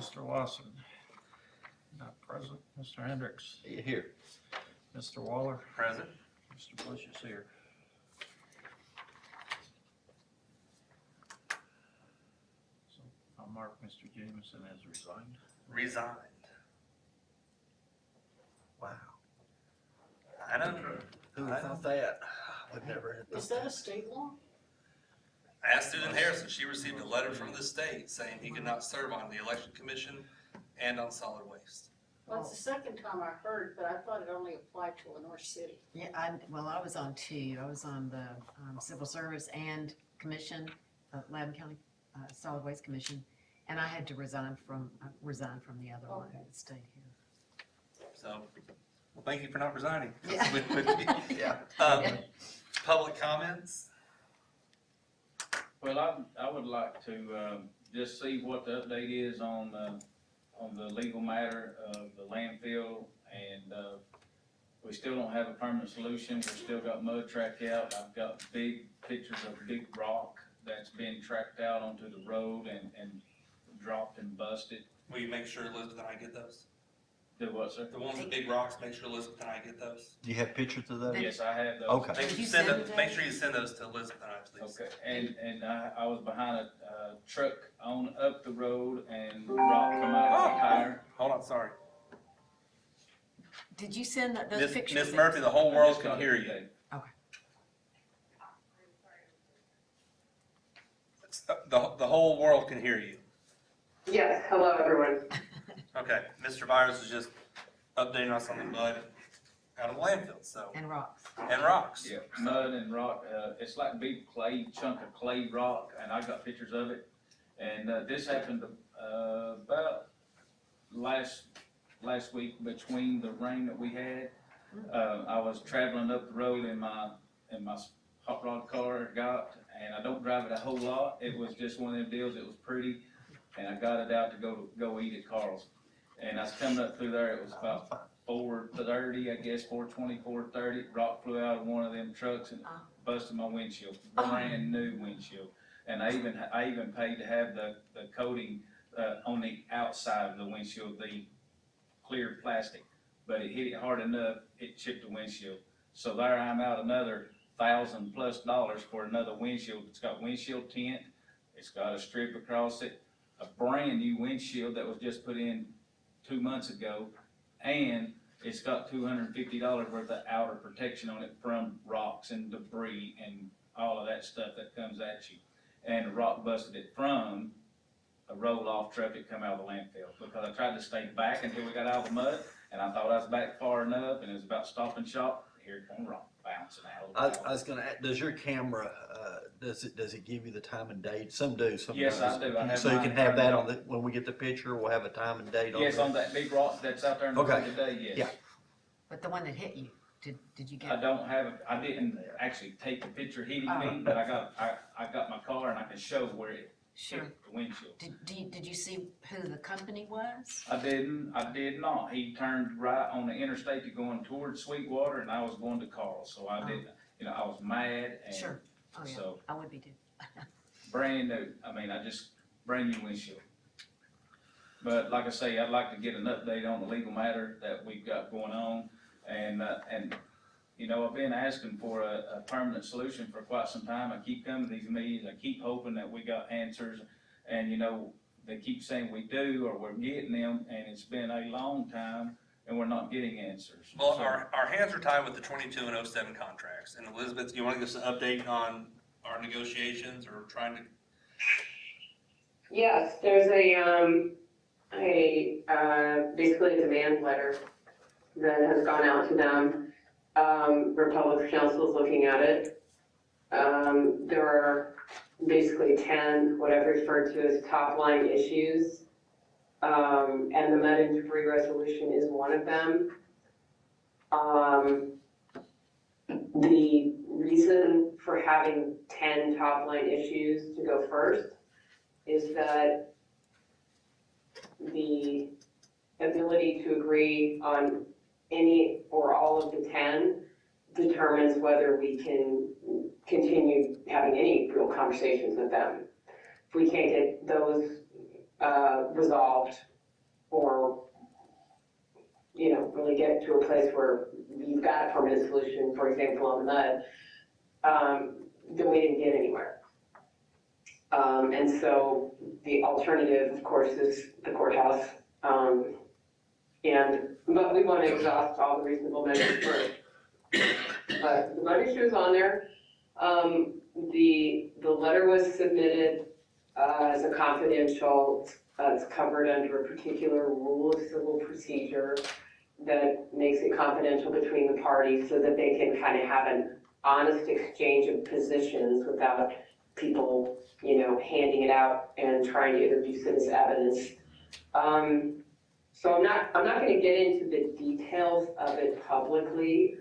Mr. Lawson, not present. Mr. Hendricks, Here. Mr. Waller, Present. Mr. Bush is here. So I'll mark Mr. Jameson as resigned. Resigned. Wow. I know. Who would have thought that? We've never had Is that a state law? Asked Susan Harrison, she received a letter from the state saying he could not serve on the election commission and on solid waste. Well, it's the second time I heard, but I thought it only applied to Lenore City. Yeah, I was on two. I was on the Civil Service and Commission, Loudon County Solid Waste Commission, and I had to resign from the other one Okay. that stayed here. So, well, thank you for not resigning. Yeah. Yeah. Public comments? Well, I would like to, just see what the update is on the legal matter of the landfill, and, we still don't have a permanent solution. We've still got mud tracked out. I've got big pictures of big rock that's been tracked out onto the road and dropped and busted. Will you make sure Elizabeth and I get those? Do what, sir? The ones with big rocks, make sure Elizabeth and I get those. Do you have pictures of those? Yes, I have those. Okay. Make Did sure you you send send them, them? make sure you send those to Elizabeth and I, please. Okay, and I was behind a truck on up the road and rock come out of the tire. Hold on, sorry. Did you send those pictures? Miss Murphy, the whole I world just can got it hear you. today. The whole world can hear you. Yes, hello everyone. Okay, Mr. Byers is just updating us on the mud out of the landfill, so, And rocks. and rocks. Yeah, mud and rock, it's like a big clay, chunk of clay rock, and I got pictures of it. And, this happened, about last week between the rain that we had. I was traveling up the road in my hot rod car, and I don't drive it a whole lot. It was just one of them deals, it was pretty, and I got it out to go eat at Carl's. And I was coming up through there, it was about 4:30, I guess, 4:20, 4:30, rock flew out of one of them trucks and busted my windshield, brand new windshield. And I even paid to have the coating, on the outside of the windshield, the clear plastic. But it hit it hard enough, it chipped the windshield. So there I'm out another $1,000+ for another windshield. It's got windshield tint, it's got a strip across it, a brand new windshield that was just put in 2 months ago, and it's got $250 worth of outer protection on it from rocks and debris and all of that stuff that comes at you. And the rock busted it from a roll-off truck that come out of the landfill, because I tried to stay back until we got out of the mud, and I thought I was back far enough, and it was about stop and shop. Here come rock bouncing out. I was gonna ask, does your camera, does it give you the time and date? Some do, some Yes, I doesn't. do. I have So you mine can have that turned on when we get the picture, we'll have a time and date on it. Yes, on that big rock that's out there in the road Okay. today, yes. Yeah. But the one that hit you, did you get? I don't have, I didn't actually take the picture hitting me, but I got my car and I can show where it Sure. hit the windshield. Did you see who the company was? I did not. He turned right on the interstate to going towards Sweetwater, and I was going to Carl, so I didn't, I was mad, and Sure. Oh, yeah. so, I would be too. brand new, brand new windshield. But like I say, I'd like to get an update on the legal matter that we've got going on, and I've been asking for a permanent solution for quite some time. I keep coming to these meetings, I keep hoping that we got answers, and they keep saying we do, or we're getting them, and it's been a long time, and we're not getting answers. Well, So- our hands are tied with the 22 and 07 contracts. And Elizabeth, do you want to give us an update on our negotiations or trying to? Yes, there's basically a demand letter that has gone out to them. Republic Council is looking at it. There are basically 10, what I've referred to as top line issues. And the mud and debris resolution is one of them. The reason for having 10 top line issues to go first is that the ability to agree on any or all of the 10 determines whether we can continue having any real conversations with them. If we can't get those resolved, or, really get to a place where you've got a permanent solution, for example, on the mud, then we didn't get anywhere. And so the alternative, of course, is the courthouse. But we want to exhaust all the reasonable measures first. But the mud issue is on there. The letter was submitted as a confidential, it's covered under a particular rule of civil procedure that makes it confidential between the parties so that they can kind of have an honest exchange of positions without people, handing it out and trying to introduce it as evidence. So I'm not going to get into the details of it publicly,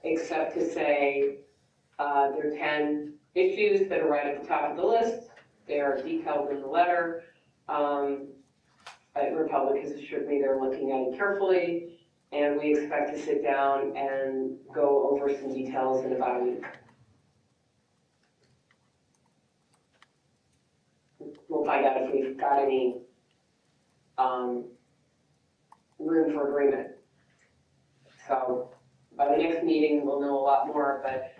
except to say there are 10 issues that are right at the top of the list. They are detailed in the letter. Republic has assured me they're looking at it carefully, and we expect to sit down and go over some details in about a week. We'll find out if we've got any room for agreement. So by the next meeting, we'll know a lot more, but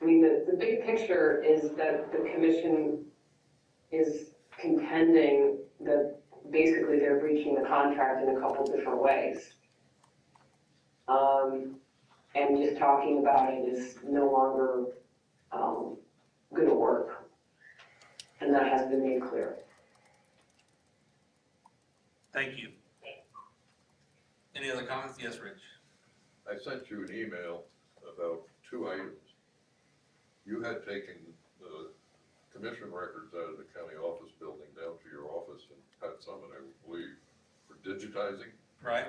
the big picture is that the commission is contending that basically they're breaching the contract in a couple different ways. And just talking about it is no longer going to work. And that has been made clear. Thank you. Any other comments? Yes, Rich? I sent you an email about 2 items. You had taken the commission records out of the county office building down to your office in Pat Summit, I believe, for digitizing. Right?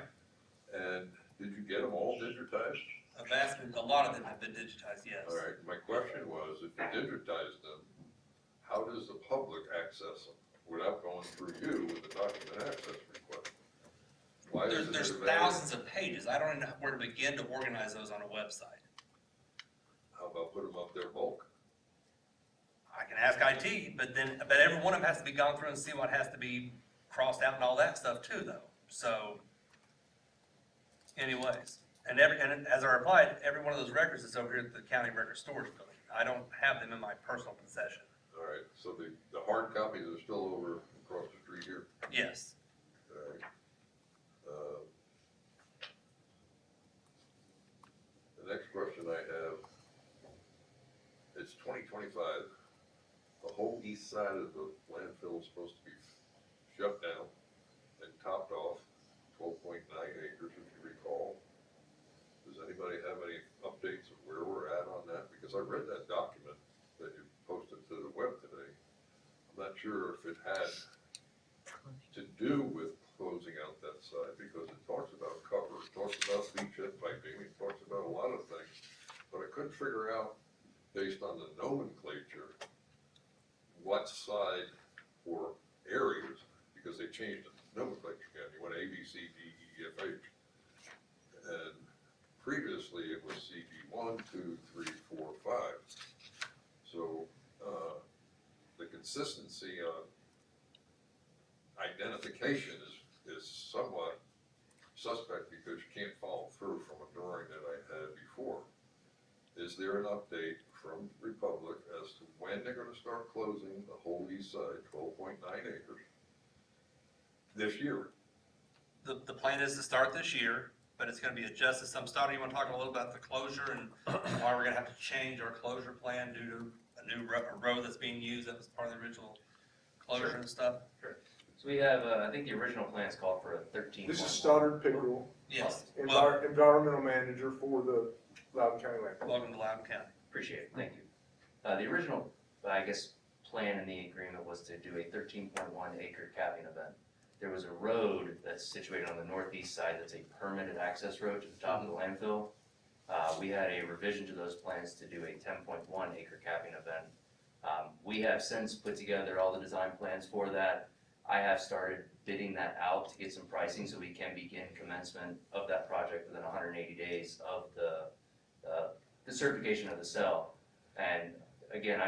And did you get them all digitized? A lot of them have been digitized, yes. All right, my question was, if you digitized them, how does the public access them without going through you with the document access request? Why isn't it There's available? thousands of pages. I don't even know where to begin to organize those on a website. How about put them up there bulk? I can ask IT, but every one of them has to be gone through and see what has to be crossed out and all that stuff too, though. So, anyways, and as I replied, every one of those records is over here at the county record storage building. I don't have them in my personal possession. All right, so the hard copies are still over across the street here? Yes. All right. The next question I have, it's 2025. The whole east side of the landfill is supposed to be shut down and topped off, 12.9 acres if you recall. Does anybody have any updates of where we're at on that? Because I read that document that you posted to the web today. I'm not sure if it had to do with closing out that side, because it talks about cover, it talks about leachate piping, it talks about a lot of things, but I couldn't figure out, based on the nomenclature, what side or areas, because they changed the nomenclature again. You went A, B, C, D, E, F, H. And previously it was CB 1, 2, 3, 4, 5. So the consistency on identification is somewhat suspect, because you can't follow through from a drawing that I had before. Is there an update from Republic as to when they're gonna start closing the whole east side, 12.9 acres, this year? The plan is to start this year, but it's gonna be adjusted some. Stoddard, you wanna talk a little about the closure and why we're gonna have to change our closure plan due to a new road that's being used that was part of the original closure and stuff? So we have, I think the original plans called for a 13. This is Stoddard Pickerel, Yes. Well, environmental manager for the Loudon County Land. welcome to Loudon County. Appreciate it, thank you. The original, plan in the agreement was to do a 13.1 acre capping event. There was a road that's situated on the northeast side that's a permitted access road to the top of the landfill. We had a revision to those plans to do a 10.1 acre capping event. We have since put together all the design plans for that. I have started bidding that out to get some pricing so we can begin commencement of that project within 180 days of the certification of the cell. And again,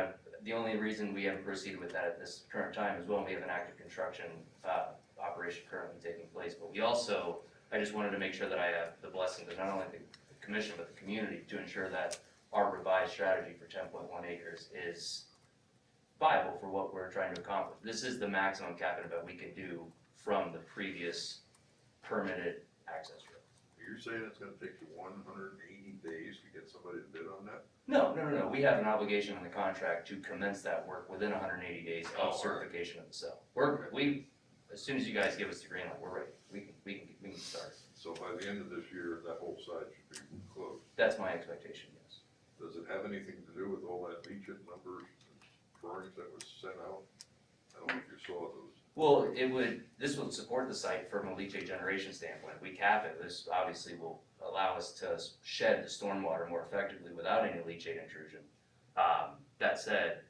the only reason we haven't proceeded with that at this current time is, well, we have an active construction, operation currently taking place, but we also, I just wanted to make sure that I have the blessing of not only the commission, but the community to ensure that our revised strategy for 10.1 acres is viable for what we're trying to accomplish. This is the maximum capping event we can do from the previous permitted access road. You're saying it's gonna take you 180 days to get somebody to bid on that? No, we have an obligation in the contract to commence that work within 180 days Oh, all of right. certification of the cell. As soon as you guys give us the green light, we're ready, we can start. So by the end of this year, that whole site should be closed. That's my expectation, yes. Does it have anything to do with all that leachate numbers and drawings that was sent out? I don't know if you saw those. Well, this would support the site from a leachate generation standpoint. If we cap it, this obviously will allow us to shed the stormwater more effectively without any leachate intrusion. That said,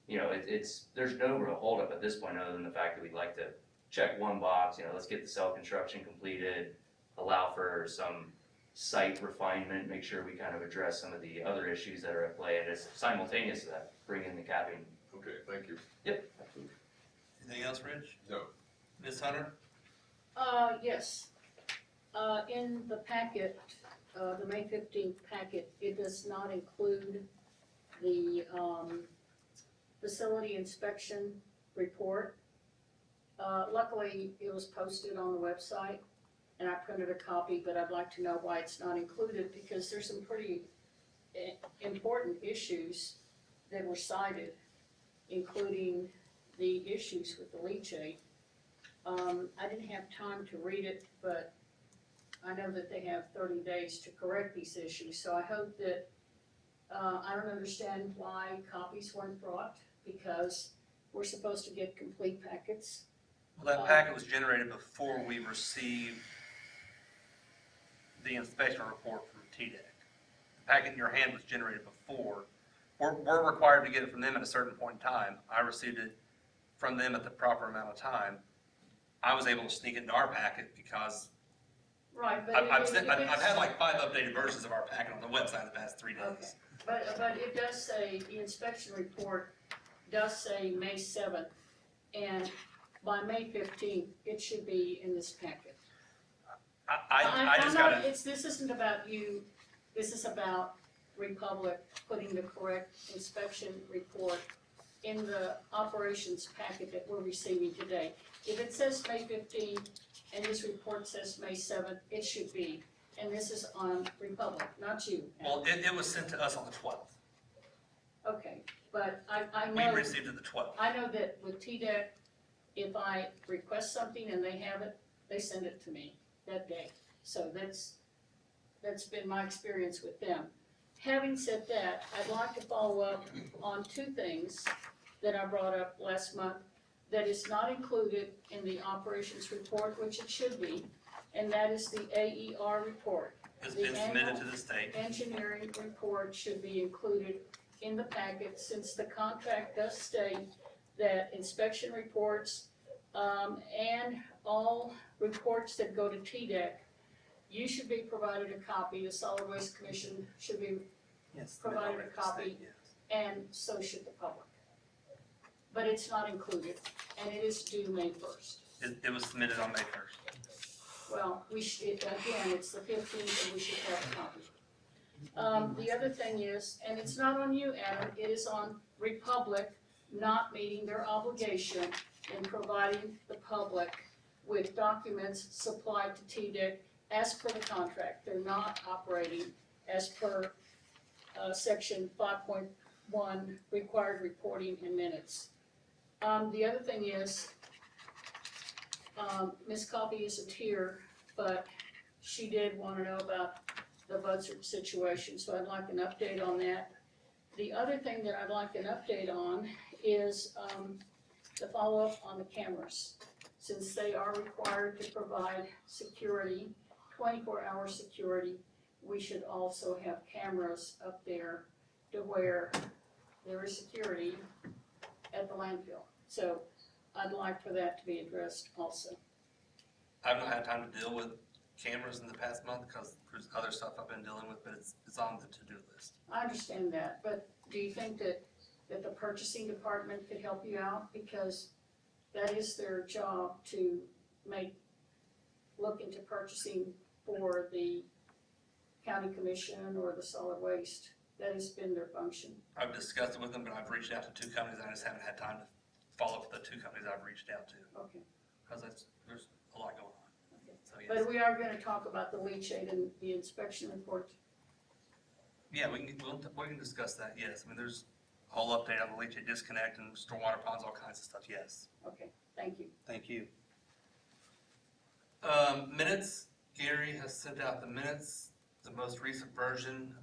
there's no real holdup at this point, other than the fact that we'd like to check one box, let's get the cell construction completed, allow for some site refinement, make sure we kind of address some of the other issues that are at play, and it's simultaneous to that, bring in the capping. Okay, thank you. Yep, absolutely. Anything else, Rich? No. Ms. Hunter? Yes. In the packet, the May 15th packet, it does not include the, facility inspection report. Luckily, it was posted on the website, and I printed a copy, but I'd like to know why it's not included, because there's some pretty important issues that were cited, including the issues with the leachate. I didn't have time to read it, but I know that they have 30 days to correct these issues, so I hope that, I don't understand why copies weren't brought, because we're supposed to get complete packets. Well, that packet was generated before we received the inspection report from TDEC. The packet in your hand was generated before. We're required to get it from them at a certain point in time. I received it from them at the proper amount of time. I was able to sneak it into our packet because Right, but I've had like 5 updated versions of our packet on the website the past 3 days. Okay. But it does say, the inspection report does say May 7th, and by May 15th, it should be in this packet. I just gotta, This isn't about you, this is about Republic putting the correct inspection report in the operations packet that we're receiving today. If it says May 15th and this report says May 7th, it should be, and this is on Republic, not you. well, it was sent to us on the 12th. Okay, but I We know, received it the 12th. I know that with TDEC, if I request something and they have it, they send it to me that day. So that's been my experience with them. Having said that, I'd like to follow up on 2 things that I brought up last month that is not included in the operations report, which it should be, and that is the AER report. It's been submitted to the state. Engineering report should be included in the packet, since the contract does state that inspection reports, and all reports that go to TDEC, you should be provided a copy, the Solid Waste Commission should be, Yes. provided a copy. and so should the public. But it's not included, and it is due May 1st. It was submitted on May 1st. Well, again, it's the 15th, and we should have a copy. The other thing is, and it's not on you, Adam, it is on Republic not meeting their obligation in providing the public with documents supplied to TDEC as per the contract. They're not operating as per section 5.1, required reporting in minutes. The other thing is, Ms. Coffey isn't here, but she did want to know about the Buzzard situation, so I'd like an update on that. The other thing that I'd like an update on is the follow-up on the cameras. Since they are required to provide security, 24-hour security, we should also have cameras up there to where there is security at the landfill. So I'd like for that to be addressed also. I've not had time to deal with cameras in the past month because there's other stuff I've been dealing with, but it's on the to-do list. I understand that, but do you think that that the purchasing department could help you out, because that is their job to look into purchasing for the county commission or the solid waste. That has been their function. I've discussed it with them, but I've reached out to 2 companies, I just haven't had time to follow up with the 2 companies I've reached out to, Okay. because there's a lot going on. Okay. So, yes. But we are gonna talk about the leachate and the inspection report. Yeah, we can discuss that, yes. I mean, there's a whole update on the leachate disconnect and stormwater ponds, all kinds of stuff, yes. Okay, thank you. Thank you. Minutes, Gary has sent out the minutes, the most recent version,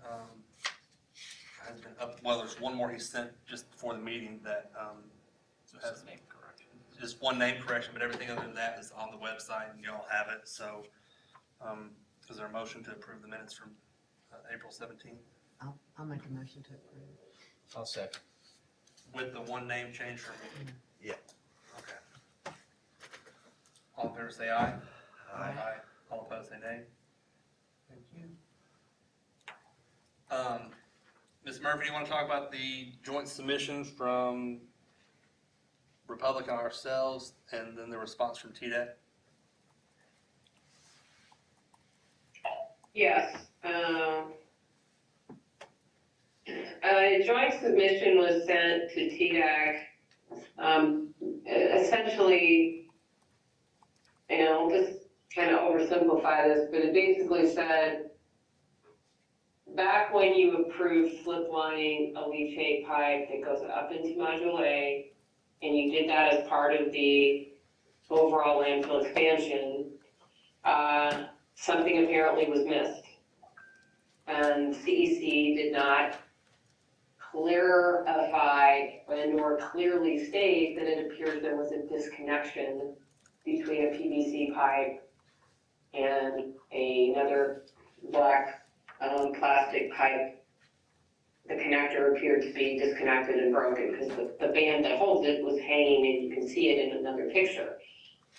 has been up, well, there's one more he sent just before the meeting that, has name correction. just one name correction, but everything other than that is on the website and y'all have it, so, is there a motion to approve the minutes from, April 17th? I'll make a motion to approve. I'll second. With the one name change for me? Yeah. Okay. All in favor say aye. Aye. All opposed say nay. Thank you. Ms. Murphy, do you want to talk about the joint submission from Republic and ourselves, and then the response from TDEC? Yes, a joint submission was sent to TDEC, essentially, and I'll just kind of oversimplify this, but it basically said, back when you approved slip lining a leachate pipe that goes up into Module A, and you did that as part of the overall landfill expansion, something apparently was missed. And CEC did not clarify and/or clearly state that it appears there was a disconnection between a PVC pipe and another black plastic pipe. The connector appeared to be disconnected and broken because the band that holds it was hanging, and you can see it in another picture.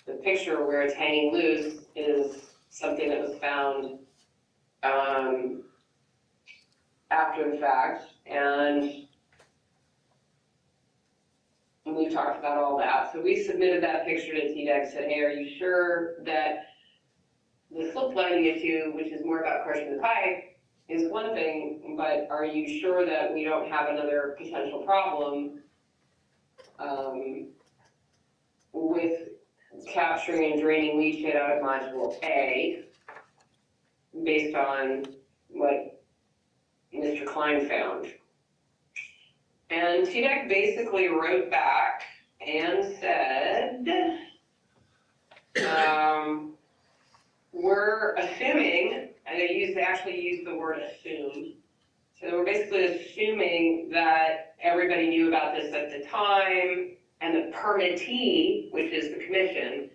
The picture where it's hanging loose is something that was found after the fact, and we talked about all that. So we submitted that picture to TDEC, said, hey, are you sure that the slip lining issue, which is more about crushing the pipe, is one thing, but are you sure that we don't have another potential problem with capturing and draining leachate out of Module A based on what Mr. Klein found? And TDEC basically wrote back and said, we're assuming, and they actually used the word assume, so they were basically assuming that everybody knew about this at the time, and the permittee, which is the commission,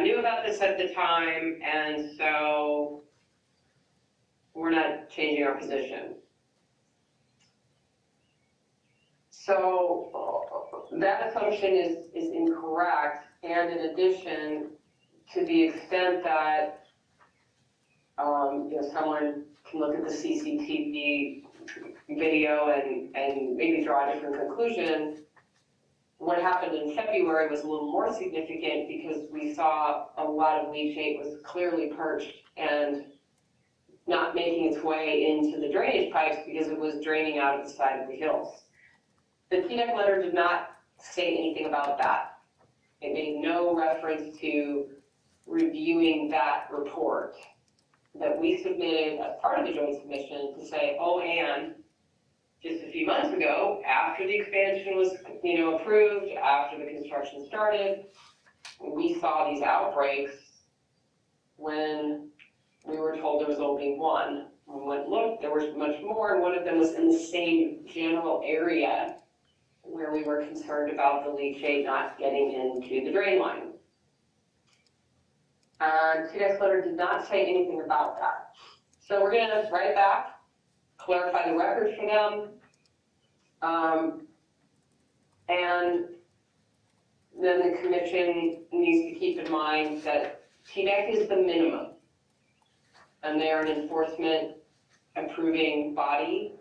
knew about this at the time, and so we're not changing our position. So that assumption is incorrect, and in addition, to the extent that someone can look at the CCTV video and maybe draw a different conclusion, what happened in February was a little more significant because we saw a lot of leachate was clearly perched and not making its way into the drainage pipes because it was draining out of the side of the hills. The TDEC letter did not say anything about that. It made no reference to reviewing that report that we submitted as part of the joint submission to say, oh, and just a few months ago, after the expansion was, approved, after the construction started, we saw these outbreaks when we were told there was only one. We went, look, there was much more, and one of them was in the same general area where we were concerned about the leachate not getting into the drain line. TDEC's letter did not say anything about that. So we're gonna write back, clarify the records for them, and then the commission needs to keep in mind that TDEC is the minimum, and they're an enforcement approving body,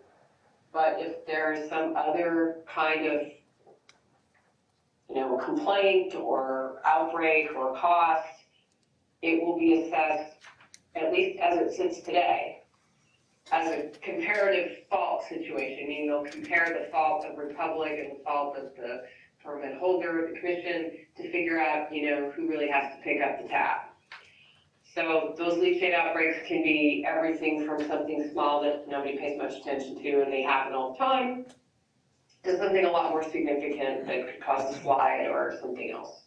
But if there's some other kind of, complaint or outbreak or cost, it will be assessed, at least as it sits today, as a comparative fault situation, meaning they'll compare the fault of Republic and the fault of the permit holder, the commission, to figure out, who really has to pick up the tab. So those leachate outbreaks can be everything from something small that nobody pays much attention to and they happen all the time, to something a lot more significant that could cause a slide or something else.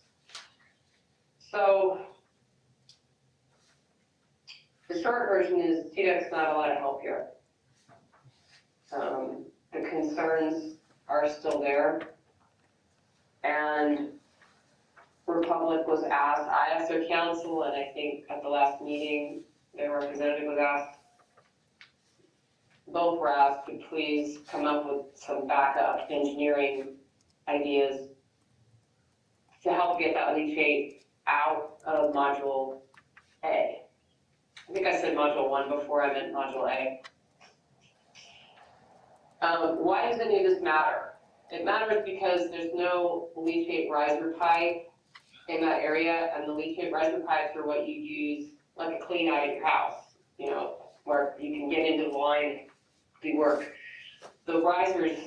So the short version is TDEC's not a lot of help here. The concerns are still there. And Republic was asked, I asked their counsel, and I think at the last meeting, their representative was asked, both were asked to please come up with some backup engineering ideas to help get that leachate out of Module A. I think I said Module 1 before, I meant Module A. Why does any of this matter? It matters because there's no leachate riser pipe in that area, and the leachate riser pipes are what you use like a clean out of your house, where you can get into the line, do work. The risers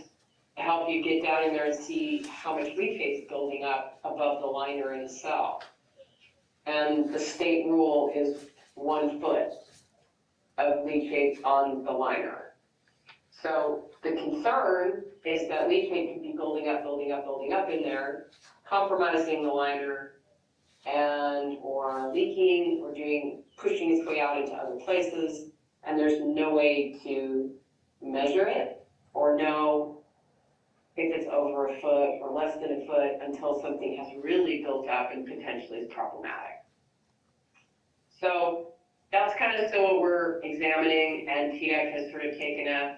help you get down in there and see how much leachate's building up above the liner in the cell. And the state rule is 1 foot of leachate on the liner. So the concern is that leachate can be building up in there, compromising the liner, and or leaking or pushing its way out into other places, and there's no way to measure it or know if it's over a foot or less than a foot until something has really built up and potentially is problematic. So that's kind of still what we're examining, and TDEC has sort of taken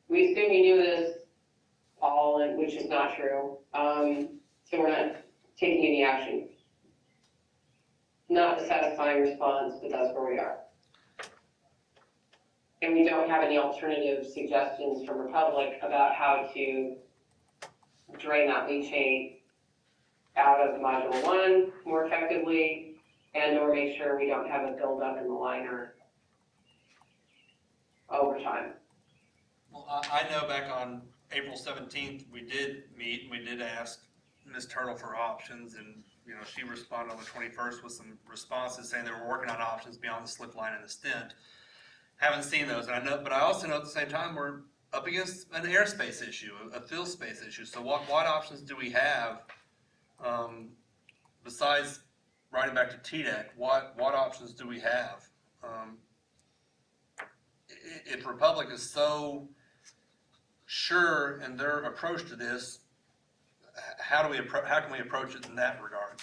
we assume you knew this all, which is not true. So we're not taking any action. Not a satisfying response, but that's where we are. And we don't have any alternative suggestions from Republic about how to drain that leachate out of Module 1 more effectively, and or make sure we don't have a buildup in the liner over time. Well, I know back on April 17th, we did meet, and we did ask Ms. Turtle for options, and, she responded on the 21st with some responses saying they were working on options beyond the slip line and the stent. Haven't seen those, and but I also know at the same time we're up against an airspace issue, a field space issue. So what options do we have, besides writing back to TDEC, what options do we have? If Republic is so sure in their approach to this, how can we approach it in that regard?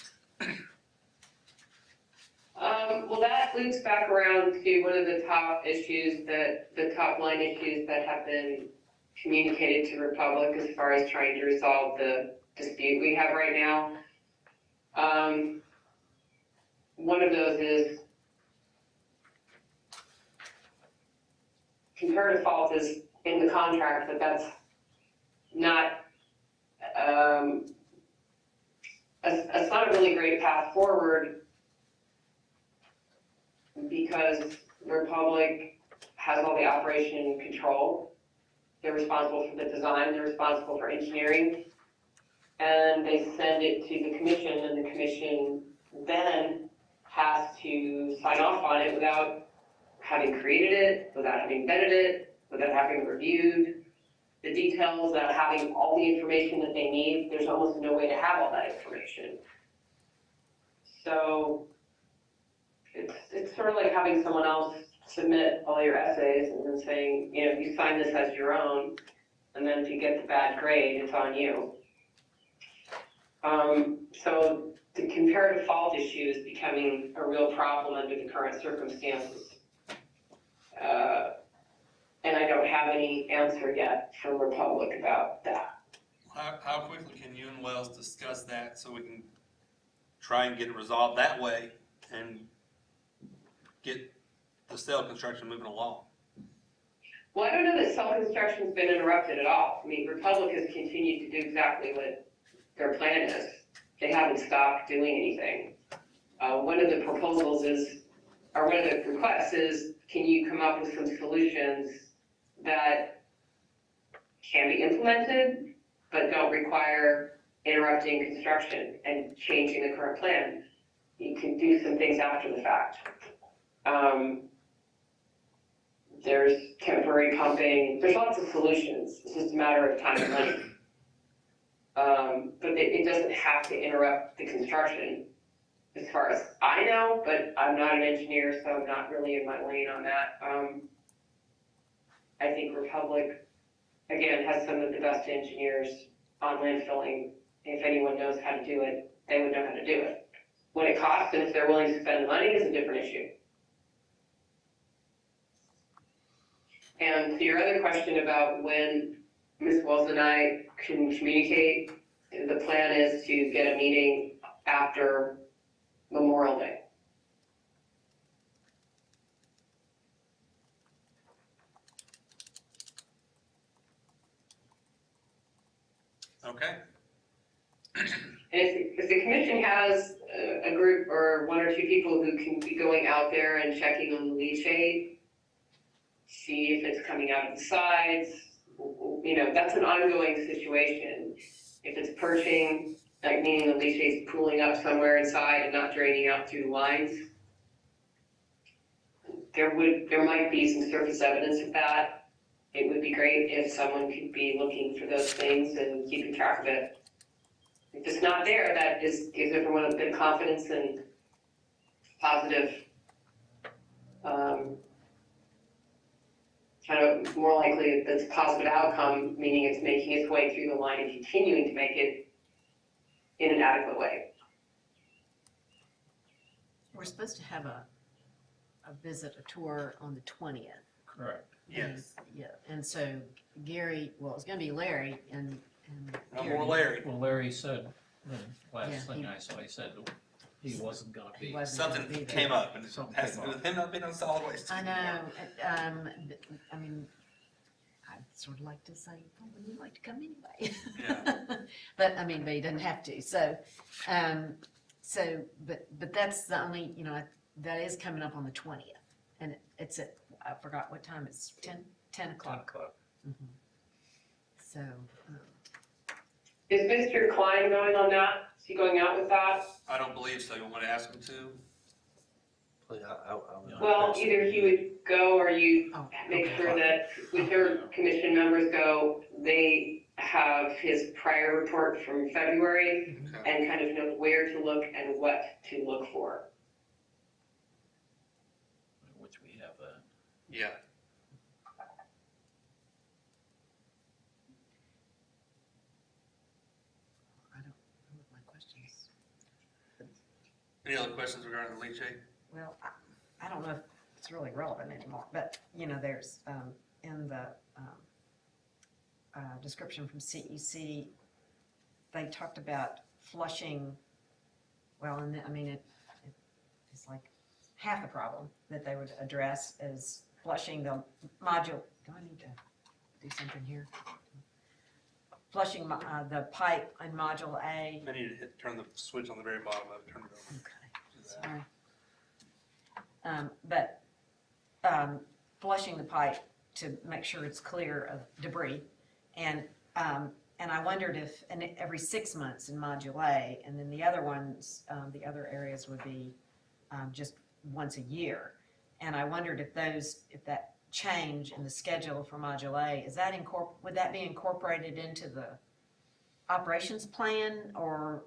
Well, that loops back around to one of the top issues the top line issues that have been communicated to Republic as far as trying to resolve the dispute we have right now. One of those is comparative fault is in the contract, but that's not it's not a really great path forward, because Republic has all the operation control. They're responsible for the design, they're responsible for engineering, and they send it to the commission, and the commission then has to sign off on it without having created it, without having vetted it, without having reviewed the details, without having all the information that they need. There's almost no way to have all that information. So it's sort of like having someone else submit all your essays and then saying, you sign this as your own, and then if you get the bad grade, it's on you. So the comparative fault issue is becoming a real problem under the current circumstances. And I don't have any answer yet from Republic about that. How quickly can you and Wells discuss that so we can try and get it resolved that way and get the cell construction moving along? Well, I don't know that self-construction's been interrupted at all. I mean, Republic has continued to do exactly what their plan is. They haven't stopped doing anything. One of the proposals is, or one of the requests is, can you come up with some solutions that can be implemented, but don't require interrupting construction and changing the current plan? You can do some things after the fact. There's temporary pumping, there's lots of solutions, it's just a matter of time and money. But it doesn't have to interrupt the construction, as far as I know, but I'm not an engineer, so I'm not really in my lane on that. I think Republic, again, has some of the best engineers on landfilling. If anyone knows how to do it, they would know how to do it. What it costs and if they're willing to spend the money is a different issue. And to your other question about when Ms. Wells and I can communicate, the plan is to get a meeting after Memorial Day. Okay. And if the commission has a group or one or two people who can be going out there and checking on the leachate, see if it's coming out of the sides, you know, that's an ongoing situation. If it's perching, like meaning the leachate's pooling up somewhere inside and not draining out through the lines, there might be some surface evidence of that. It would be great if someone could be looking for those things and keeping track of it. If it's not there, that gives everyone a bit of confidence and positive, kind of more likely that's a positive outcome, meaning it's making its way through the line and continuing to make it in an adequate way. We're supposed to have a visit, a tour on the 20th. Correct. Yes. Yeah, and so Gary, well, it's gonna be Larry and No Gary. more Larry. Well, Larry said, the Yeah, last thing he- I saw, he said he wasn't gonna He be. wasn't gonna Something be there. came up and it Something has to came do up. with him not being on solid waste. I anymore. know, I mean, I'd sort of like to say, oh, would you like to come anyway? Yeah. But, I mean, but he doesn't have to, so, but that's the only, you know, that is coming up on the 20th. And it's at, I forgot what time, it's 10 o'clock. Mhm. So, Is Mr. Klein going on that? Is he going out with that? I don't believe so. You want to ask him to? Well, either he would go or you oh, make okay. sure that whichever commission members go, they have his prior report from February Okay. and kind of know where to look and what to look for. Which we have, Yeah. I don't know what my questions. Any other questions regarding the leachate? Well, I don't know if it's really relevant anymore, but, you know, there's, in the, description from CEC, they talked about flushing, well, and I mean, it's like half the problem that they would address is flushing the module, do I need to do something here? Flushing the pipe in module A. I need to turn the switch on the very bottom of it, turn it over. Okay, sorry. Flushing the pipe to make sure it's clear of debris. And I wondered if, and every 6 months in Module A, and then the other ones, the other areas would be just once a year. And I wondered if that change in the schedule for Module A, would that be incorporated into the operations plan, or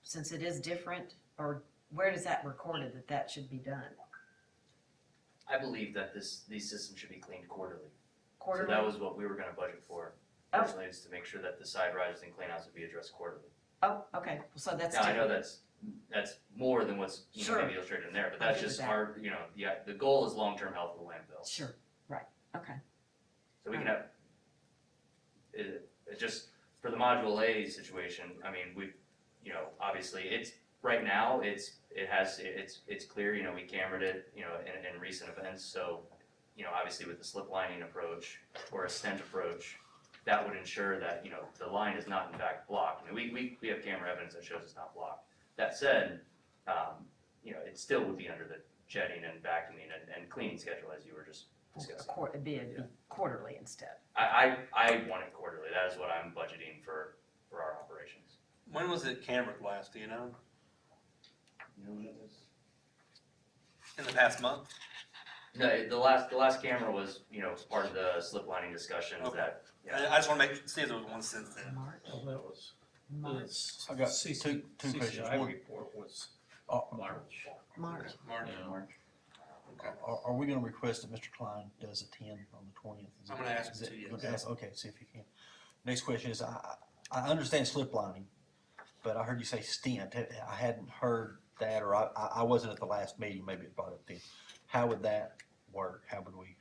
since it is different, or where does that recorded that should be done? I believe that these systems should be cleaned quarterly. Quarterly? So that was what we were gonna budget for, Oh. personally, is to make sure that the side rises and cleanouts would be addressed quarterly. Oh, okay, so that's Now, I know different. that's more than what's, Sure. maybe illustrated in there, but I that's agree just with that. our, the goal is long-term health of the landfill. Sure, right, okay. So we can have, it just, for the Module A situation, I mean, obviously, it's, right now, it's clear, we camered it, in recent events, so, obviously with the slip lining approach or a stent approach, that would ensure that, the line is not in fact blocked. I mean, we have camera evidence that shows it's not blocked. That said, it still would be under the jetting and vacuuming and cleaning schedule as you were just discussing. It'd be quarterly instead. I want it quarterly. That is what I'm budgeting for our operations. When was it cambered last, do you know? In the past month? No, the last camera was, part of the slip lining discussions Okay. that, I just wanna see if there was one since then. March. Well, that was, March. I got CC two questions. CCI One- report was March. March. March. Yeah. Okay. Are we gonna request that Mr. Klein does attend on the 20th? I'm gonna ask him to, yes. Okay, see if you can. Next question is, I understand slip lining, but I heard you say stent. I hadn't heard that, or I wasn't at the last meeting, maybe it brought up then. How would that work? How would we?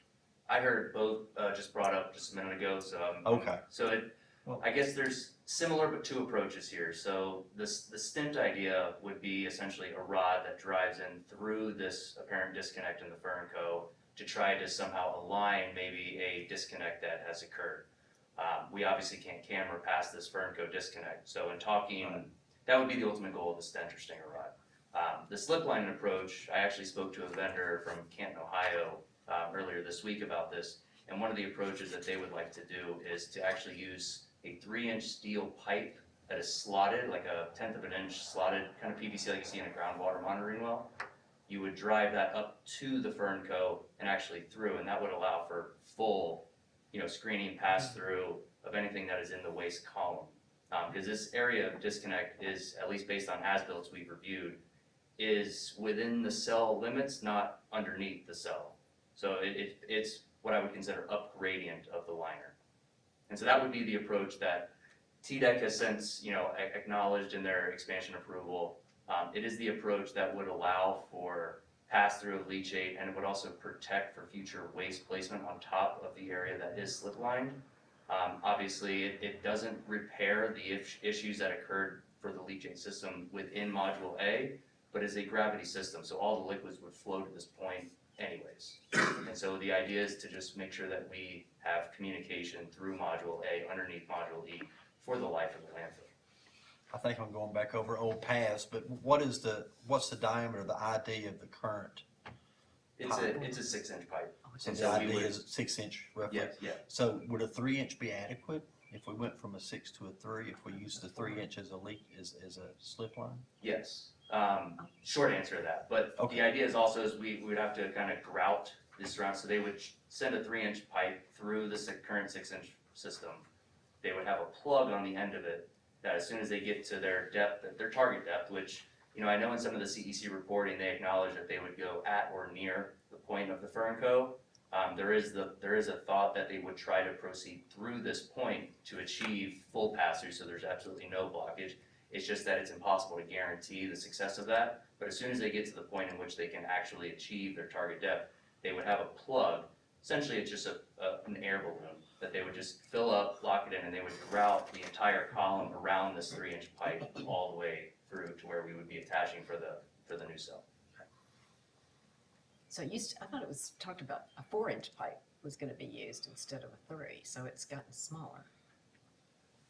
I heard both, just brought up just a minute ago, so. Okay. So I guess there's similar but two approaches here. So the stent idea would be essentially a rod that drives in through this apparent disconnect in the Fernco to try to somehow align maybe a disconnect that has occurred. We obviously can't camera past this Fernco disconnect. So in talking, that would be the ultimate goal of the stent or stinger rod. The slip lining approach, I actually spoke to a vendor from Canton, Ohio, earlier this week about this. And one of the approaches that they would like to do is to actually use a 3-inch steel pipe that is slotted, like a 1/10 of an inch slotted kind of PVC like you see in a groundwater monitoring well. You would drive that up to the Fernco and actually through, and that would allow for full, screening pass through of anything that is in the waste column. Because this area of disconnect is, at least based on as-bills we've reviewed, is within the cell limits, not underneath the cell. So it's what I would consider up gradient of the liner. And so that would be the approach that TDEC has since, acknowledged in their expansion approval. It is the approach that would allow for pass-through of leachate, and it would also protect for future waste placement on top of the area that is slip-lined. Obviously, it doesn't repair the issues that occurred for the leachate system within Module A, but is a gravity system, so all the liquids would flow to this point anyways. And so the idea is to just make sure that we have communication through Module A underneath Module E for the life of the landfill. I think I'm going back over old paths, but what's the diameter, the ID of the current? It's a 6-inch pipe. So And the so we ID would- is 6-inch roughly? Yeah. So would a 3-inch be adequate if we went from a 6 to a 3, if we used the 3-inch as a as a slip line? Yes. Short answer to that, but Okay. the idea is also is we would have to kind of grout this around, so they would send a 3-inch pipe through the current 6-inch system. They would have a plug on the end of it that as soon as they get to their depth, their target depth, which, I know in some of the CEC reporting, they acknowledge that they would go at or near the point of the Fernco. There is a thought that they would try to proceed through this point to achieve full pass-through, so there's absolutely no blockage. It's just that it's impossible to guarantee the success of that. But as soon as they get to the point in which they can actually achieve their target depth, they would have a plug. Essentially, it's just an air balloon that they would just fill up, lock it in, and they would grout the entire column around this 3-inch pipe all the way through to where we would be attaching for the new cell. So I thought it was talked about a 4-inch pipe was gonna be used instead of a 3, so it's gotten smaller.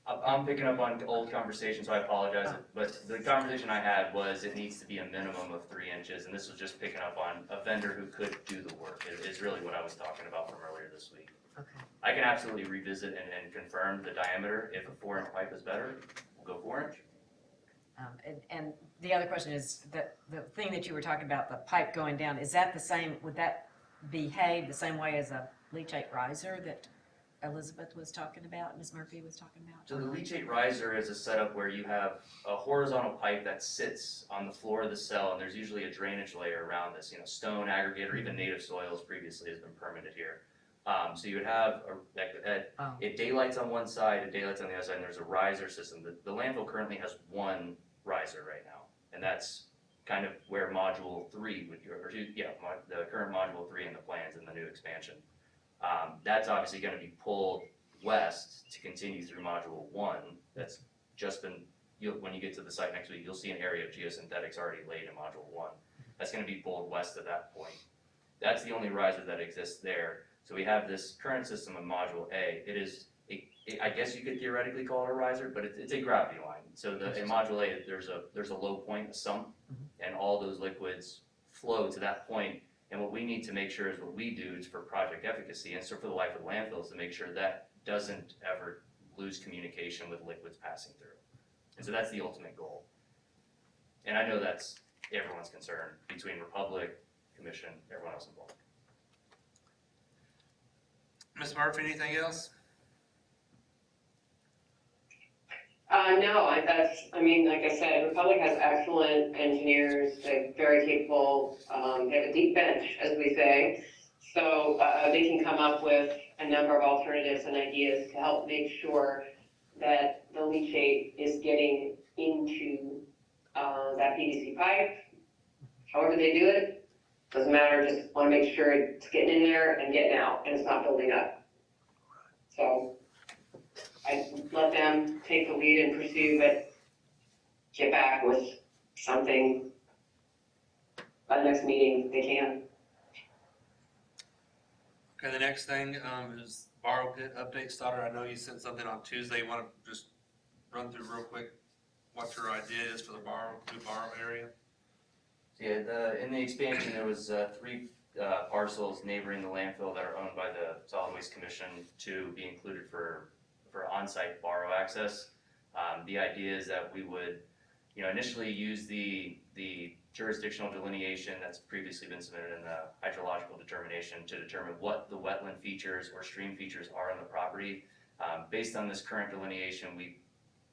I'm picking up on old conversations, so I apologize, but the conversation I had was it needs to be a minimum of 3 inches, and this was just picking up on a vendor who could do the work, is really what I was talking about from earlier this week. Okay. I can absolutely revisit and confirm the diameter. If a 4-inch pipe is better, we'll go 4-inch. And the other question is, the thing that you were talking about, the pipe going down, is that the same, would that behave the same way as a leachate riser that Elizabeth was talking about, Ms. Murphy was talking about? So the leachate riser is a setup where you have a horizontal pipe that sits on the floor of the cell, and there's usually a drainage layer around this, stone, aggregate, or even native soils previously has been permitted here. So you would have it daylights on one side, it daylights on the other side, and there's a riser system. The landfill currently has one riser right now, and that's kind of where Module 3 would go, the current Module 3 in the plans in the new expansion. That's obviously going to be pulled west to continue through Module 1. That's just been, when you get to the site next week, you'll see an area of geosynthetics already laid in Module 1. That's going to be pulled west at that point. That's the only riser that exists there. So we have this current system of Module A. It is, I guess you could theoretically call it a riser, but it's a gravity line. So in Module A, there's a low point, a sump, and all those liquids flow to that point. And what we need to make sure is what we do is for project efficacy, and so for the life of the landfill, is to make sure that doesn't ever lose communication with liquids passing through. And so that's the ultimate goal. And I know that's everyone's concern between Republic, Commission, everyone else involved. Ms. Murphy, anything else? No, like I said, Republic has excellent engineers, they're very capable, they have a deep bench, as we say. So, they can come up with a number of alternatives and ideas to help make sure that the leachate is getting into, that PVC pipe. However they do it, doesn't matter, just wanna make sure it's getting in there and getting out, and it's not building up. So, I let them take the lead and pursue, but get back with something by the next meeting if they can. Okay, the next thing, is borrow pit update. Stoddard, I know you sent something on Tuesday. You wanna just run through real quick what your idea is for the new borrow area? Yeah, in the expansion, there was 3 parcels neighboring the landfill that are owned by the Solid Waste Commission to be included for on-site borrow access. The idea is that we would, initially use the jurisdictional delineation that's previously been submitted in the hydrological determination to determine what the wetland features or stream features are on the property. Based on this current delineation,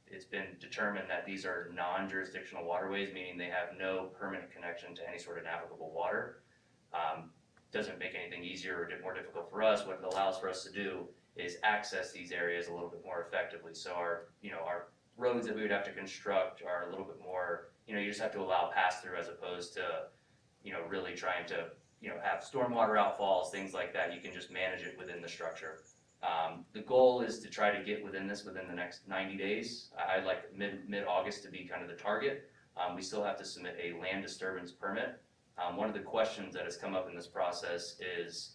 it's been determined that these are non-jurisdictional waterways, meaning they have no permanent connection to any sort of navigable water. Doesn't make anything easier or more difficult for us. What it allows for us to do is access these areas a little bit more effectively. So our roads that we would have to construct are a little bit more, you just have to allow pass through as opposed to, really trying to, have stormwater outfalls, things like that. You can just manage it within the structure. The goal is to try to get within the next 90 days. I'd like mid-August to be kind of the target. We still have to submit a land disturbance permit. One of the questions that has come up in this process is,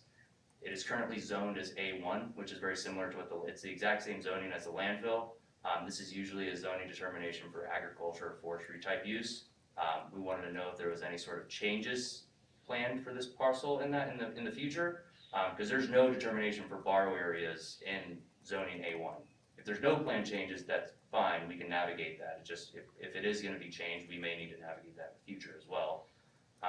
it is currently zoned as A1, which is very similar to it's the exact same zoning as the landfill. This is usually a zoning determination for agriculture or forestry type use. We wanted to know if there was any sort of changes planned for this parcel in the future, because there's no determination for borrow areas in zoning A1. If there's no plan changes, that's fine, we can navigate that. It's just, if it is gonna be changed, we may need to navigate that in the future as well.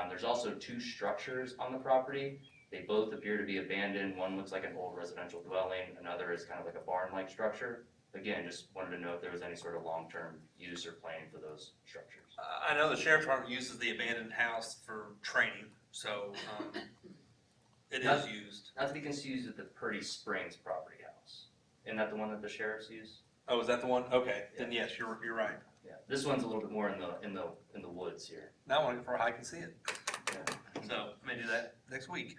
There's also 2 structures on the property. They both appear to be abandoned. One looks like an old residential dwelling, another is kind of like a barn-like structure. Again, just wanted to know if there was any sort of long-term use or planning for those structures. I know the sheriff's department uses the abandoned house for training, so, it is used. Not to be confused with the Purdy Springs property house. Isn't that the one that the sheriffs use? Oh, is that the one? Okay, then yes, you're right. Yeah. This one's a little bit more in the woods here. Now I want to go for a hike and see it. So, I may do that next week.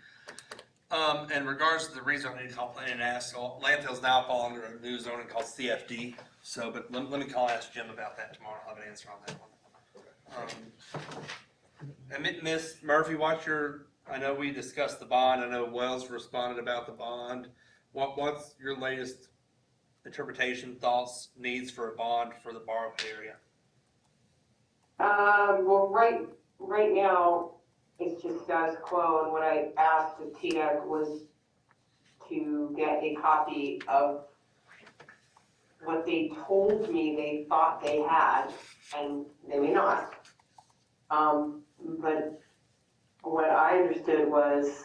In regards to the rezoning, I'll plan and ask, landfills now fall under a new zoning called CFD. So, but let me ask Jim about that tomorrow. I'll have an answer on that one. And Ms. Murphy, I know we discussed the bond. I know Wells responded about the bond. What's your latest interpretation, thoughts, needs for a bond for the borrow area? Well, right now, it's just status quo, and what I asked of TDEC was to get a copy of what they told me they thought they had, and they may not. But what I understood was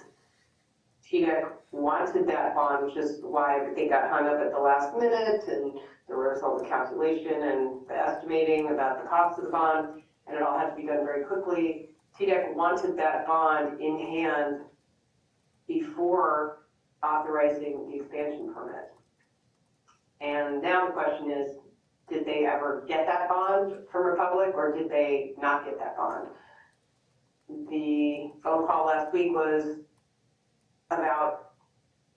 TDEC wanted that bond, which is why everything got hung up at the last minute, and there was all the calculation and the estimating about the cost of the bond, and it all had to be done very quickly. TDEC wanted that bond in hand before authorizing the expansion permit. And now the question is, did they ever get that bond from Republic, or did they not get that bond? The phone call last week was about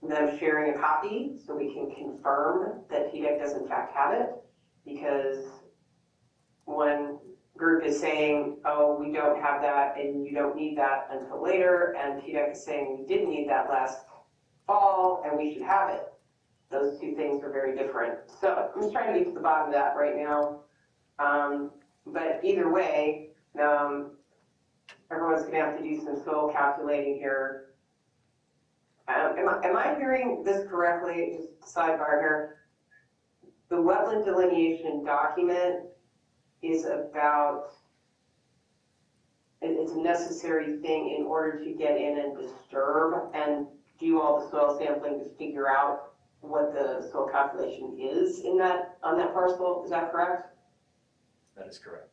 them sharing a copy so we can confirm that TDEC does in fact have it, because one group is saying, oh, we don't have that and you don't need that until later, and TDEC is saying we didn't need that last fall and we should have it. Those two things are very different. So I'm just trying to get to the bottom of that right now. But either way, everyone's gonna have to do some soil calculating here. Am I hearing this correctly? Just sidebar here. The wetland delineation document is about, it's a necessary thing in order to get in and disturb and do all the soil sampling to figure out what the soil calculation is in that, on that parcel. Is that correct? That is correct.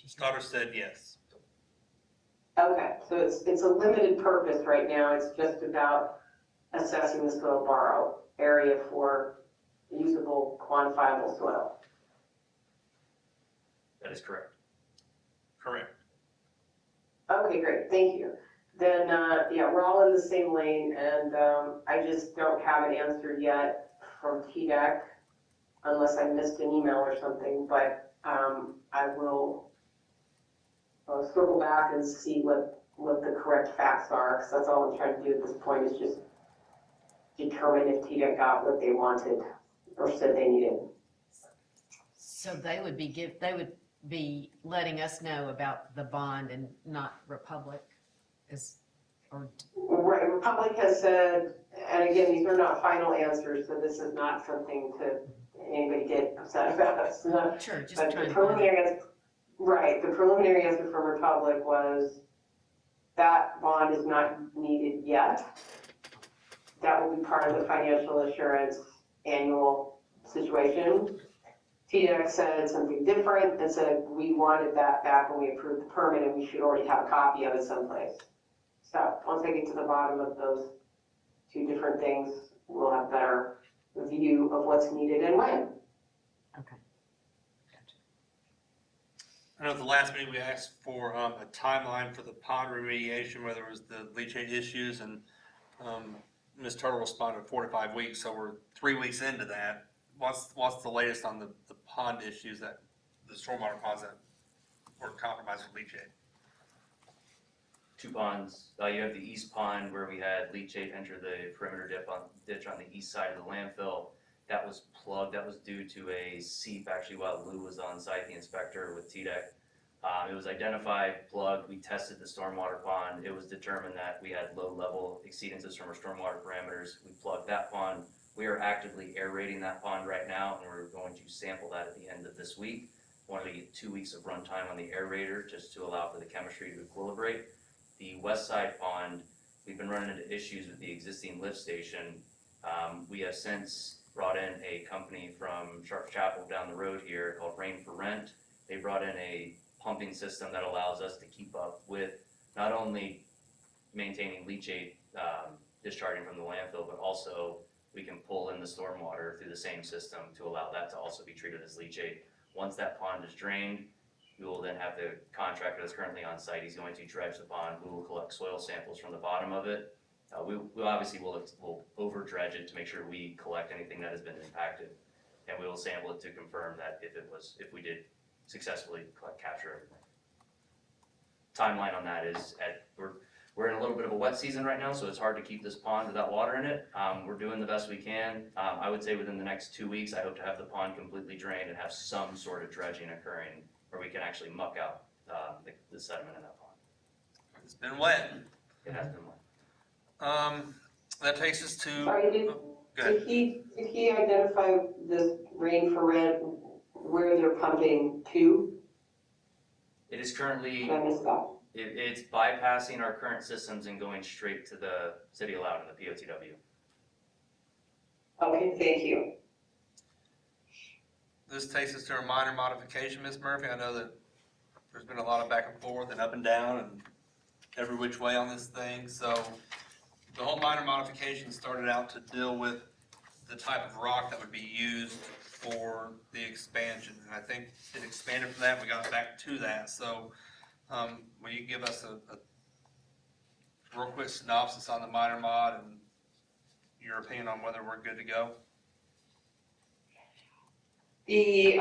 Stoddard said yes. Okay, so it's a limited purpose right now. It's just about assessing the soil borrow area for usable, quantifiable soil. That is correct. Correct. Okay, great, thank you. Then, yeah, we're all in the same lane, and I just don't have an answer yet from TDEC, unless I missed an email or something, but I will circle back and see what the correct facts are, because that's all I'm trying to do at this point, is just determine if TDEC got what they wanted or said they needed. So they would be letting us know about the bond and not Republic Right, Republic has said, and again, these are not final answers, so this is not something to anybody get upset about. It's not, sure, just but trying the to. preliminary answer, right, the preliminary answer from Republic was that bond is not needed yet. That will be part of the financial assurance annual situation. TDEC said something different and said we wanted that back when we approved the permit and we should already have a copy of it someplace. So once I get to the bottom of those two different things, we'll have better view of what's needed and when. Okay. I know at the last meeting we asked for a timeline for the pond remediation, where there was the leachate issues, and Ms. Turtle responded 4 to 5 weeks, so we're 3 weeks into that. What's the latest on the pond issues, that the stormwater ponds that were compromised with leachate? 2 ponds. You have the east pond where we had leachate enter the perimeter ditch on the east side of the landfill. That was plugged. That was due to a seep, actually, while Lou was on site, the inspector with TDEC. It was identified, plugged. We tested the stormwater pond. It was determined that we had low level exceedances from our stormwater parameters. We plugged that pond. We are actively aerating that pond right now, and we're going to sample that at the end of this week. Wanted to get 2 weeks of runtime on the aerator just to allow for the chemistry to equilibrate. The west side pond, we've been running into issues with the existing lift station. We have since brought in a company from Sharp Chapel down the road here called Rain for Rent. They brought in a pumping system that allows us to keep up with not only maintaining leachate discharging from the landfill, but also we can pull in the stormwater through the same system to allow that to also be treated as leachate. Once that pond is drained, we will then have the contractor that's currently on site, he's going to dredge the pond, we will collect soil samples from the bottom of it. We obviously will over dredge it to make sure we collect anything that has been impacted. And we will sample it to confirm that if we did successfully capture everything. Timeline on that is we're in a little bit of a wet season right now, so it's hard to keep this pond without water in it. We're doing the best we can. I would say within the next 2 weeks, I hope to have the pond completely drained and have some sort of dredging occurring where we can actually muck out the sediment in that pond. It's been wet. It has been wet. That takes us to. Sorry, Go ahead. did he identify this Rain for Rent where they're pumping to? It is currently, Did I miss that? it's bypassing our current systems and going straight to the city of Loudon, the POTW. Okay, thank you. This takes us to a minor modification, Ms. Murphy. I know that there's been a lot of back and forth and up and down and every which way on this thing. So the whole minor modification started out to deal with the type of rock that would be used for the expansion. And I think it expanded from that, we got back to that. So will you give us a real quick synopsis on the minor mod and your opinion on whether we're good to go? The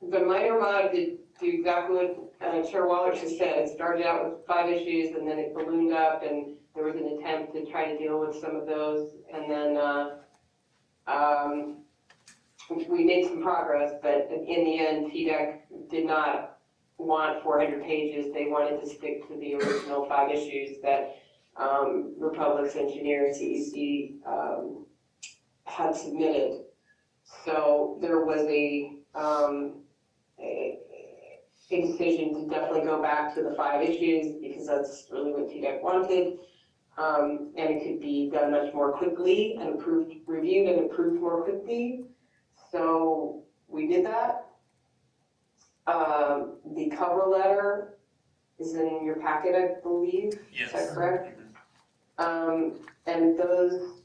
minor mod do exactly what Chair Waller just said. It started out with 5 issues and then it ballooned up and there was an attempt to try to deal with some of those. And then we made some progress, but in the end, TDEC did not want 400 pages. They wanted to stick to the original 5 issues that Republic's engineer, CEC, had submitted. So there was a decision to definitely go back to the 5 issues because that's really what TDEC wanted. And it could be done much more quickly and reviewed and approved more quickly. So we did that. The cover letter is in your packet, I believe. Yes. Is that correct? And the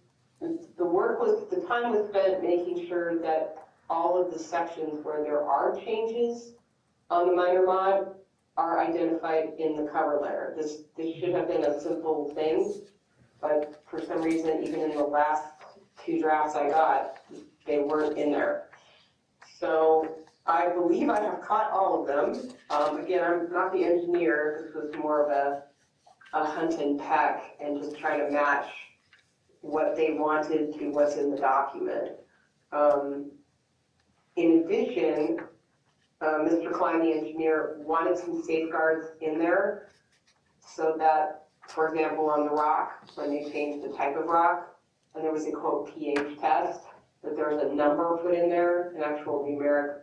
time was spent making sure that all of the sections where there are changes on the minor mod are identified in the cover letter. This should have been a simple thing, but for some reason, even in the last 2 drafts I got, they weren't in there. So I believe I have caught all of them. Again, I'm not the engineer. This was more of a hunt and peck and just try to match what they wanted to what's in the document. In addition, Mr. Klein, the engineer, wanted some safeguards in there so that, for example, on the rock, when they changed the type of rock, and there was a quote pH test, that there was a number put in there, an actual numeric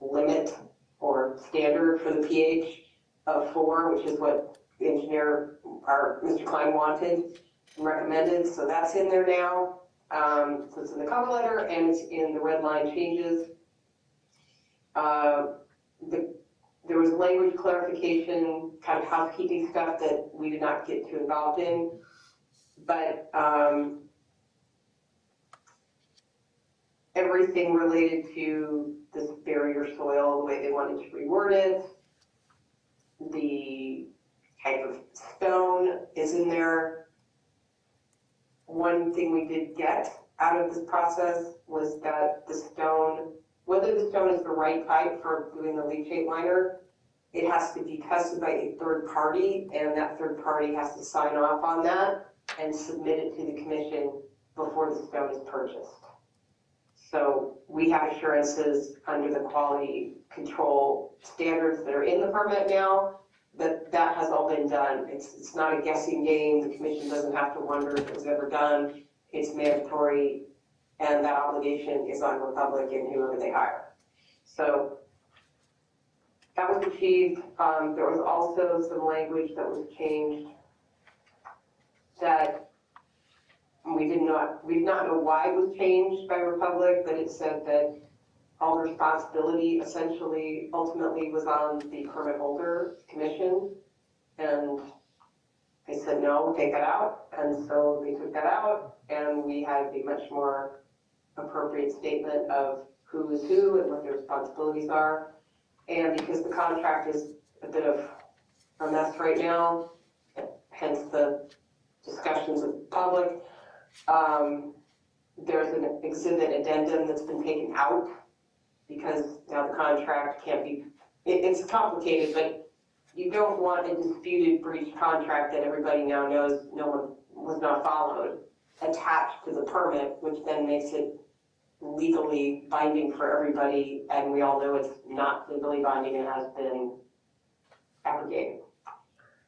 limit or standard for the pH of 4, which is what the engineer, or Mr. Klein wanted and recommended. So that's in there now. So it's in the cover letter and it's in the red line changes. There was language clarification, kind of housekeeping stuff that we did not get too involved in. But everything related to this barrier soil, the way they wanted to reword it, the type of stone is in there. One thing we did get out of this process was that the stone, whether the stone is the right type for doing the leachate liner, it has to be tested by a third party, and that third party has to sign off on that and submit it to the commission before the stone is purchased. So we have assurances under the quality control standards that are in the permit now that has all been done. It's not a guessing game. The commission doesn't have to wonder if it was ever done. It's mandatory, and that obligation is on Republic and whoever they hire. So that was achieved. There was also some language that was changed that we did not know why it was changed by Republic, but it said that all responsibility essentially ultimately was on the permit holder commission. And they said, no, take that out. And so they took that out, and we had a much more appropriate statement of who is who and what their responsibilities are. And because the contract is a bit of a mess right now, hence the discussions with the public, there's an exhibit addendum that's been taken out because now the contract can't be, it's complicated, but you don't want a disputed breach contract that everybody now knows no one was not followed attached to the permit, which then makes it legally binding for everybody, and we all know it's not legally binding and has been abrogated.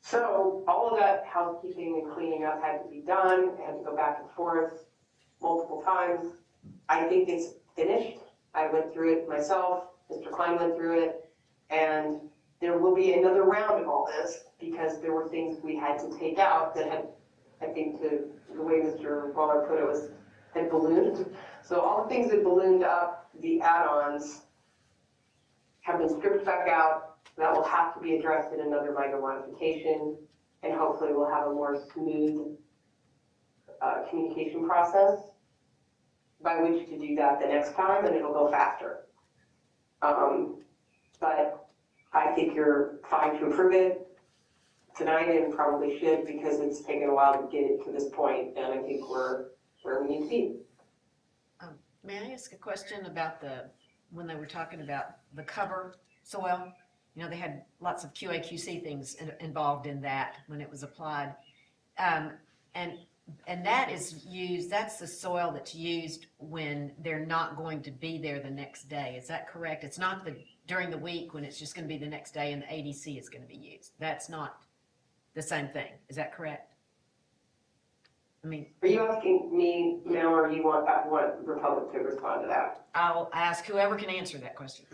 So all of that housekeeping and cleaning up had to be done, had to go back and forth multiple times. I think it's finished. I went through it myself, Mr. Klein went through it, and there will be another round of all this because there were things we had to take out that had, I think the way Mr. Waller put it had ballooned. So all the things that ballooned up, the add-ons, have been stripped back out. That will have to be addressed in another minor modification, and hopefully we'll have a more smooth communication process by which to do that the next time, and it'll go faster. But I think you're fine to approve it tonight, and probably should, because it's taken a while to get it to this point, and I think we're where we need to be. May I ask a question about when they were talking about the cover soil. You know, they had lots of QA/QC things involved in that when it was applied. And that is used, that's the soil that's used when they're not going to be there the next day. Is that correct? It's not during the week when it's just gonna be the next day and the ADC is gonna be used. That's not the same thing. Is that correct? I mean, Are you asking me now, or you want Republic to respond to that? I'll ask whoever can answer that question.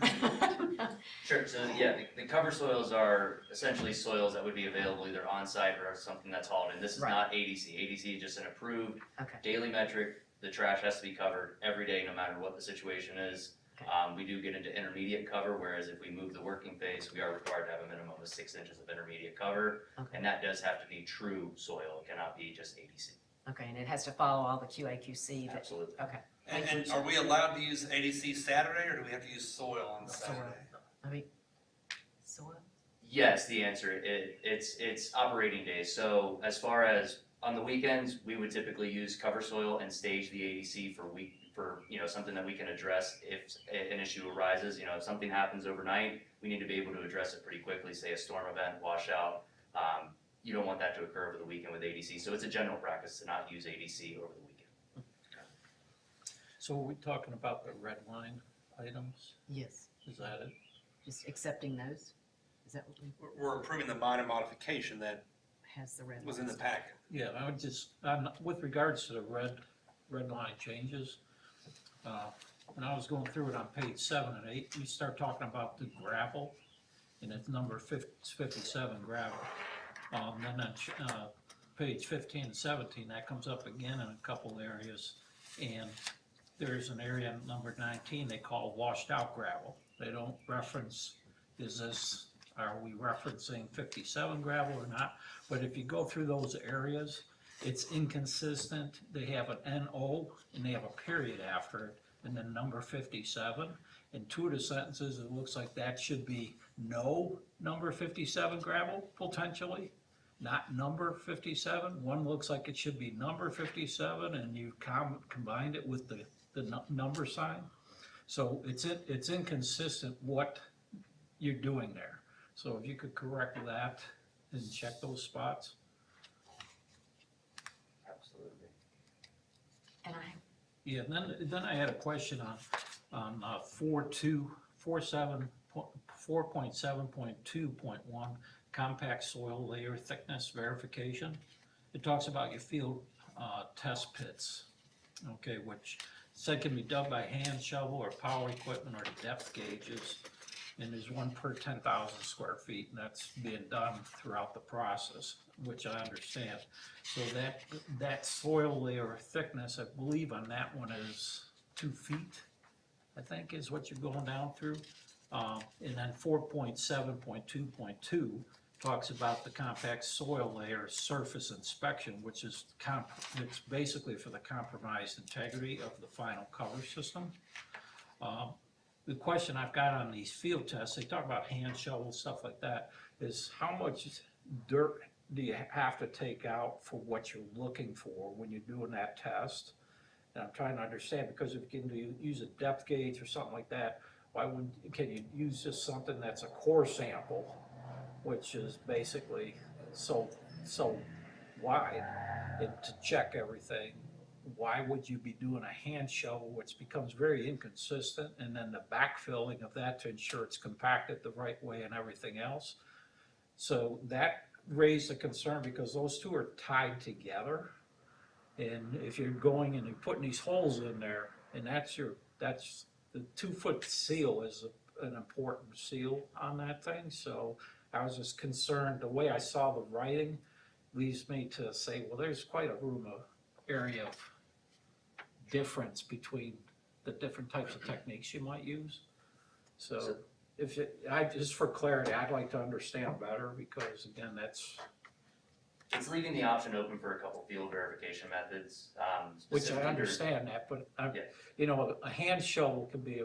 Sure, so yeah, the cover soils are essentially soils that would be available either on-site or something that's hauled in. This is Right. not ADC. ADC is just an approved Okay. daily metric. The trash has to be covered every day, no matter what the situation is. Okay. We do get into intermediate cover, whereas if we move the working phase, we are required to have a minimum of 6 inches of intermediate cover. Okay. And that does have to be true soil, it cannot be just ADC. Okay, and it has to follow all the QA/QC that, Absolutely. okay. And are we allowed to use ADC Saturday, or do we have to use soil on Saturday? I mean, soil? Yes, the answer, it's operating days. So as far as on the weekends, we would typically use cover soil and stage the ADC for something that we can address if an issue arises. You know, if something happens overnight, we need to be able to address it pretty quickly, say a storm event, washout. You don't want that to occur over the weekend with ADC. So it's a general practice to not use ADC over the weekend. So are we talking about the red line items? Yes. Is that it? Just accepting those? Is that what We're approving the minor modification that has the red was in the lines? packet. Yeah, I would just, with regards to the red line changes, when I was going through it on page 7 and 8, we start talking about the gravel, and it's number 57 gravel. Then on page 15 and 17, that comes up again in a couple areas, and there's an area number 19 they call washed out gravel. They don't reference, are we referencing 57 gravel or not? But if you go through those areas, it's inconsistent. They have an NO and they have a period after it, and then number 57. In 2 of the sentences, it looks like that should be no number 57 gravel, potentially, not number 57. One looks like it should be number 57, and you combined it with the number sign. So it's inconsistent what you're doing there. So if you could correct that and check those spots. Absolutely. And I, Yeah, and then I had a question on 4.7.2.1, compact soil layer thickness verification. It talks about your field test pits, okay, which said can be done by hand shovel or power equipment or depth gauges. And there's one per 10,000 square feet, and that's being done throughout the process, which I understand. So that soil layer thickness, I believe on that one is 2 feet, I think is what you're going down through. And then 4.7.2.2 talks about the compact soil layer surface inspection, which is it's basically for the compromised integrity of the final cover system. The question I've got on these field tests, they talk about hand shovels, stuff like that, is how much dirt do you have to take out for what you're looking for when you're doing that test? And I'm trying to understand, because if you can use a depth gauge or something like that, can you use just something that's a core sample, which is basically so wide, and to check everything? Why would you be doing a hand shovel, which becomes very inconsistent, and then the backfilling of that to ensure it's compacted the right way and everything else? So that raised a concern, because those two are tied together. And if you're going and you're putting these holes in there, and that's the 2-foot seal is an important seal on that thing. So I was just concerned, the way I saw the writing leads me to say, well, there's quite a area of difference between the different types of techniques you might use. So just for clarity, I'd like to understand better, because again, It's leaving the option open for a couple field verification methods. which I specifically understand that, but Yeah. a hand shovel can be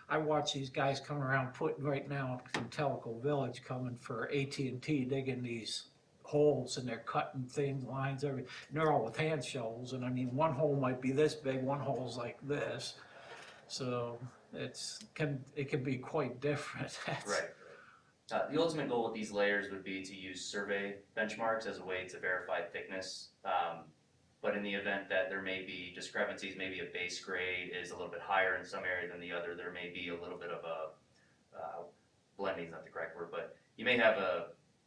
I watch these guys coming around putting right now in Tellico Village, coming for AT&T, digging these holes, and they're cutting things, lines, and they're all with hand shovels. And I mean, one hole might be this big, one hole's like this. So it can be quite different. Right. The ultimate goal with these layers would be to use survey benchmarks as a way to verify thickness. But in the event that there may be discrepancies, maybe a base grade is a little bit higher in some area than the other, there may be a little bit of blending is not the correct word, but you may have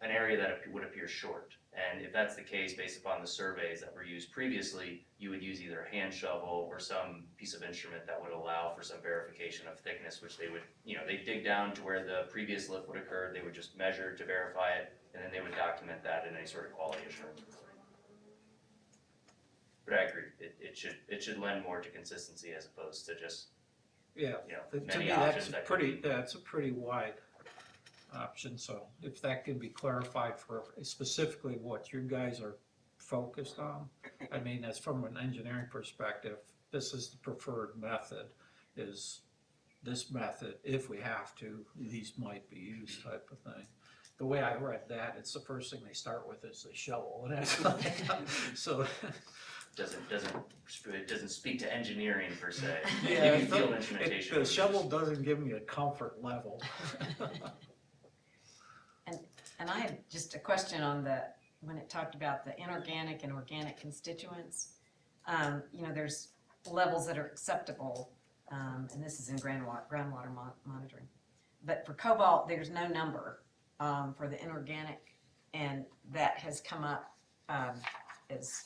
an area that would appear short. And if that's the case, based upon the surveys that were used previously, you would use either a hand shovel or some piece of instrument that would allow for some verification of thickness, which they would, they dig down to where the previous lift would occur, they would just measure to verify it, and then they would document that in any sort of quality assurance report. But I agree, it should lend more to consistency as opposed to just, Yeah, to many me, options that could be. that's a pretty wide option, so if that can be clarified for specifically what you guys are focused on, I mean, as from an engineering perspective, this is the preferred method, is this method, if we have to, these might be used type of thing. The way I read that, it's the first thing they start with is the shovel, and that's like, so. It doesn't speak to engineering per se. Yeah, Maybe field instrumentation. the shovel doesn't give me a comfort level. And I had just a question on when it talked about the inorganic and organic constituents. There's levels that are acceptable, and this is in groundwater monitoring. But for cobalt, there's no number for the inorganic, and that has come up as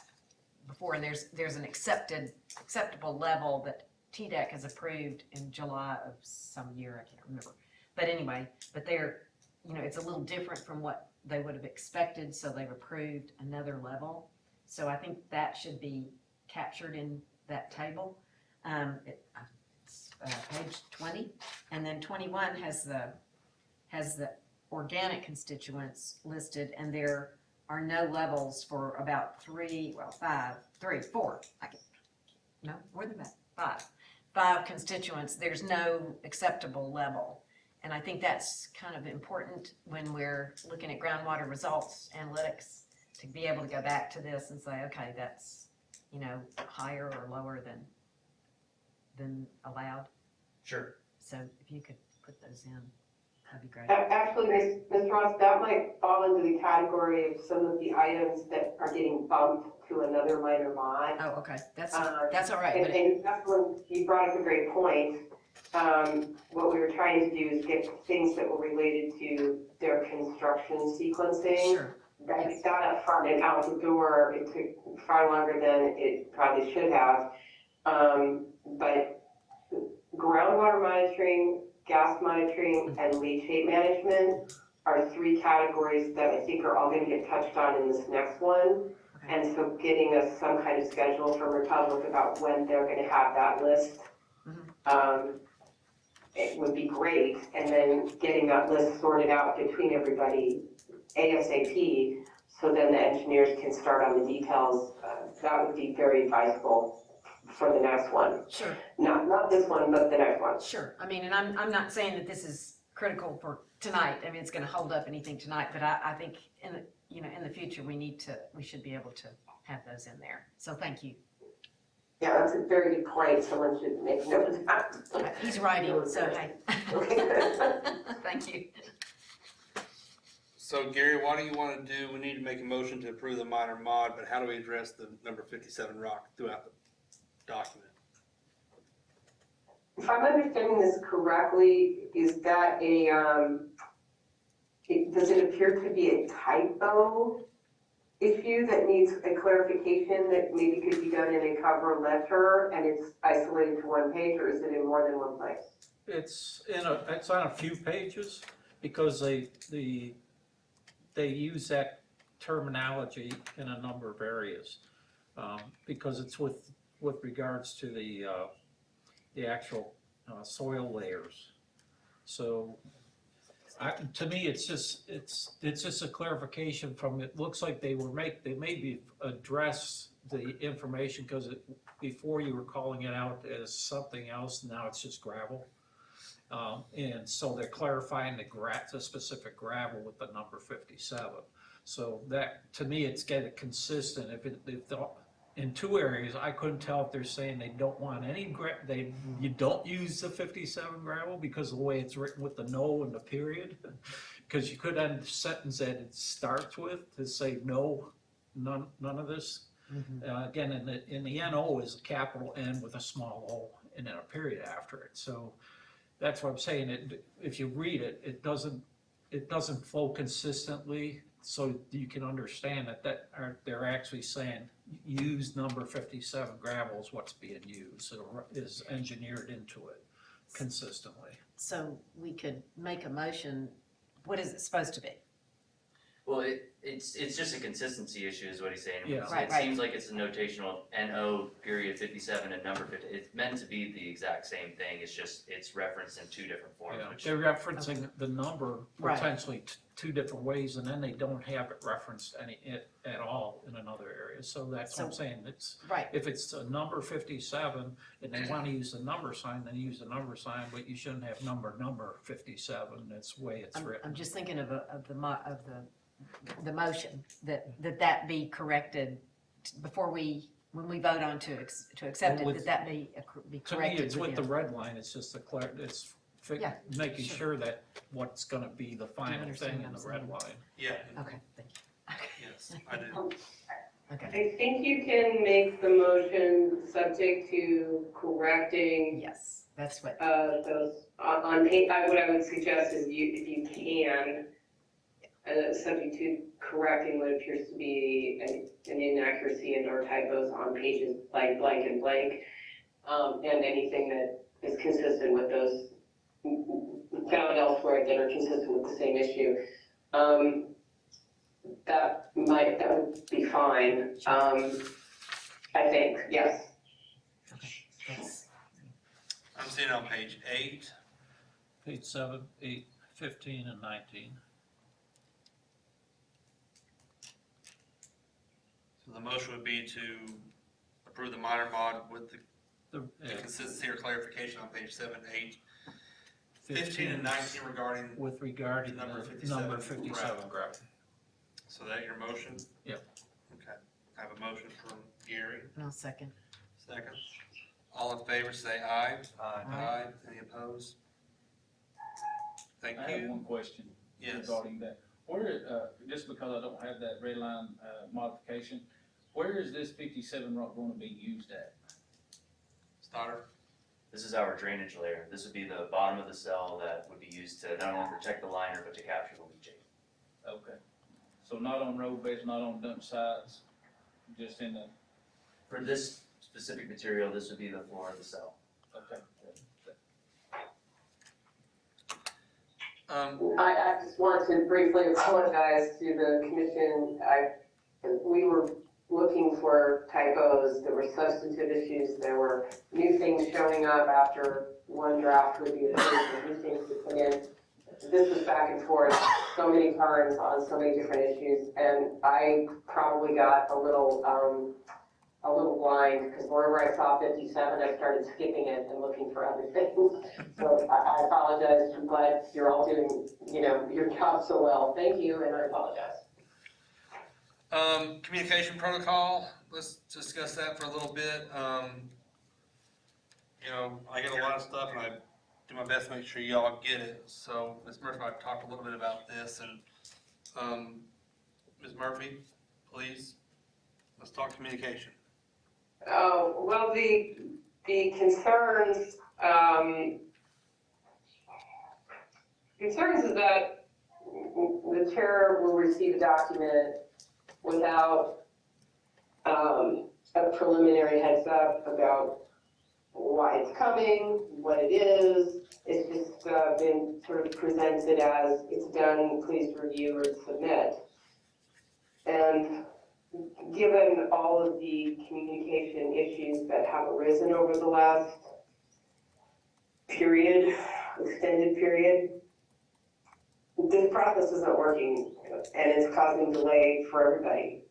before, and there's an acceptable level that TDEC has approved in July of some year, I can't remember. But anyway, it's a little different from what they would have expected, so they've approved another level. So I think that should be captured in that table. It's page 20, and then 21 has the organic constituents listed, and there are no levels for about five constituents. There's no acceptable level. And I think that's kind of important when we're looking at groundwater results analytics, to be able to go back to this and say, okay, that's, higher or lower than allowed. Sure. So if you could put those in, that'd be great. Actually, Ms. Ross, that might fall into the category of some of the items that are getting bumped to another minor mod. Oh, okay, that's all right. And, But and that's when you brought up a great point. What we were trying to do is get things that were related to their construction sequencing. sure, That yes. got up front and out the door. It took far longer than it probably should have. But groundwater monitoring, gas monitoring, and leachate management are three categories that I think are all going to get touched on in this next one. Okay. And so getting us some kind of schedule from Republic about when they're going to have that list, it would be great. And then getting that list sorted out between everybody ASAP, so then the engineers can start on the details. That would be very advisable for the next one. Sure. Not this one, but the next one. Sure, I mean, and I'm not saying that this is critical for tonight, I mean, it's gonna hold up anything tonight, but I think in the future, we should be able to have those in there, so thank you. Yeah, that's a very good point. Someone should make note of that. He's writing, so hey. Okay. Thank you. So Gary, why do you want to we need to make a motion to approve the minor mod, but how do we address the number 57 rock throughout the document? If I'm understanding this correctly, is that does it appear to be a typo issue that needs a clarification that maybe could be done in a cover letter and it's isolated to one page, or is it in more than one place? It's on a few pages, because they use that terminology in a number of areas, because it's with regards to the actual soil layers. So to me, it's just a clarification from, it looks like they maybe address the information, because before you were calling it out as something else, now it's just gravel. And so they're clarifying the specific gravel with the number 57. So that, to me, it's getting consistent. in two areas, I couldn't tell if they're saying they don't want any you don't use the 57 gravel because of the way it's written with the no and the period. Because you could end the sentence that it starts with to say no, none of this. Again, in the NO is a capital N with a small o and then a period after it. So that's what I'm saying. If you read it, it doesn't flow consistently. So you can understand that they're actually saying use number 57 gravel is what's being used, or is engineered into it consistently. So we could make a motion, what is it supposed to be? Well, it's just a consistency issue is what he's saying. Yeah. Right, It right. seems like it's a notational NO period 57 and number 50. It's meant to be the exact same thing. It's referenced in two different forms, Yeah, which they're referencing the number Right. potentially two different ways, and then they don't have it referenced at all in another area. So that's what I'm So- saying. It's, Right, if it's a number 57 and they want to use the number sign, then use the number sign, but you shouldn't have number 57. That's the way it's I'm written. just thinking of the motion, that be corrected before when we vote on to accept Well, it, that be To me, corrected it's with the within. red line. It's just Yeah, making sure. sure that what's going to be the final understand thing in what the I'm red saying? line. Yeah, Okay, thank you. yes, I do. Okay, I think you can make the motion subject to correcting, yes, that's what, those, on page, what I would suggest is if you can, subject to correcting what appears to be an inaccuracy and or typos on pages like blank and blank, and anything that is consistent with those found elsewhere that are consistent with the same issue. That would be fine, I think, yes. that's, I'm seeing on page 8, Page 7, 8, 15, and 19. so the motion would be to approve the minor mod with the consistency or clarification on page 7, 8, 15, and 19 regarding, With regard to Number the 57 number 57 gravel. so that your motion? Yep. Okay, I have a motion from Gary, no, second. second. All in favor, say aye. Aye. Any opposed? Thank I have you. one question Yes. regarding that. Where, just because I don't have that red line, modification, where is this 57 rock gonna be used at? Stoddard? this is our drainage layer. This would be the bottom of the cell that would be used to not only protect the liner, but to capture the leachate. Okay. So not on road beds, not on dump sites, just in the, For this specific material, this would be the floor of the cell. okay. I just want to briefly apologize to the commission. We were looking for typos, there were substantive issues, there were new things showing up after one draft would be approved, and new things would come in. This was back and forth so many times on so many different issues, and I probably got a little blind, because wherever I saw 57, I started skipping it and looking for other things. So I apologize, I'm glad you're all doing, your job so well. Thank you, and I apologize. Communication protocol, let's discuss that for a little bit. I get a lot of stuff and I do my best to make sure y'all get it. So Ms. Murphy, I've talked a little bit about this and, Ms. Murphy, please, let's talk communication. Oh, well, the concerns is that the chair will receive a document without a preliminary heads up about why it's coming, what it is. It's just been sort of presented as it's done, please review or submit. And given all of the communication issues that have arisen over the last extended period, this process isn't working and it's causing delay for everybody.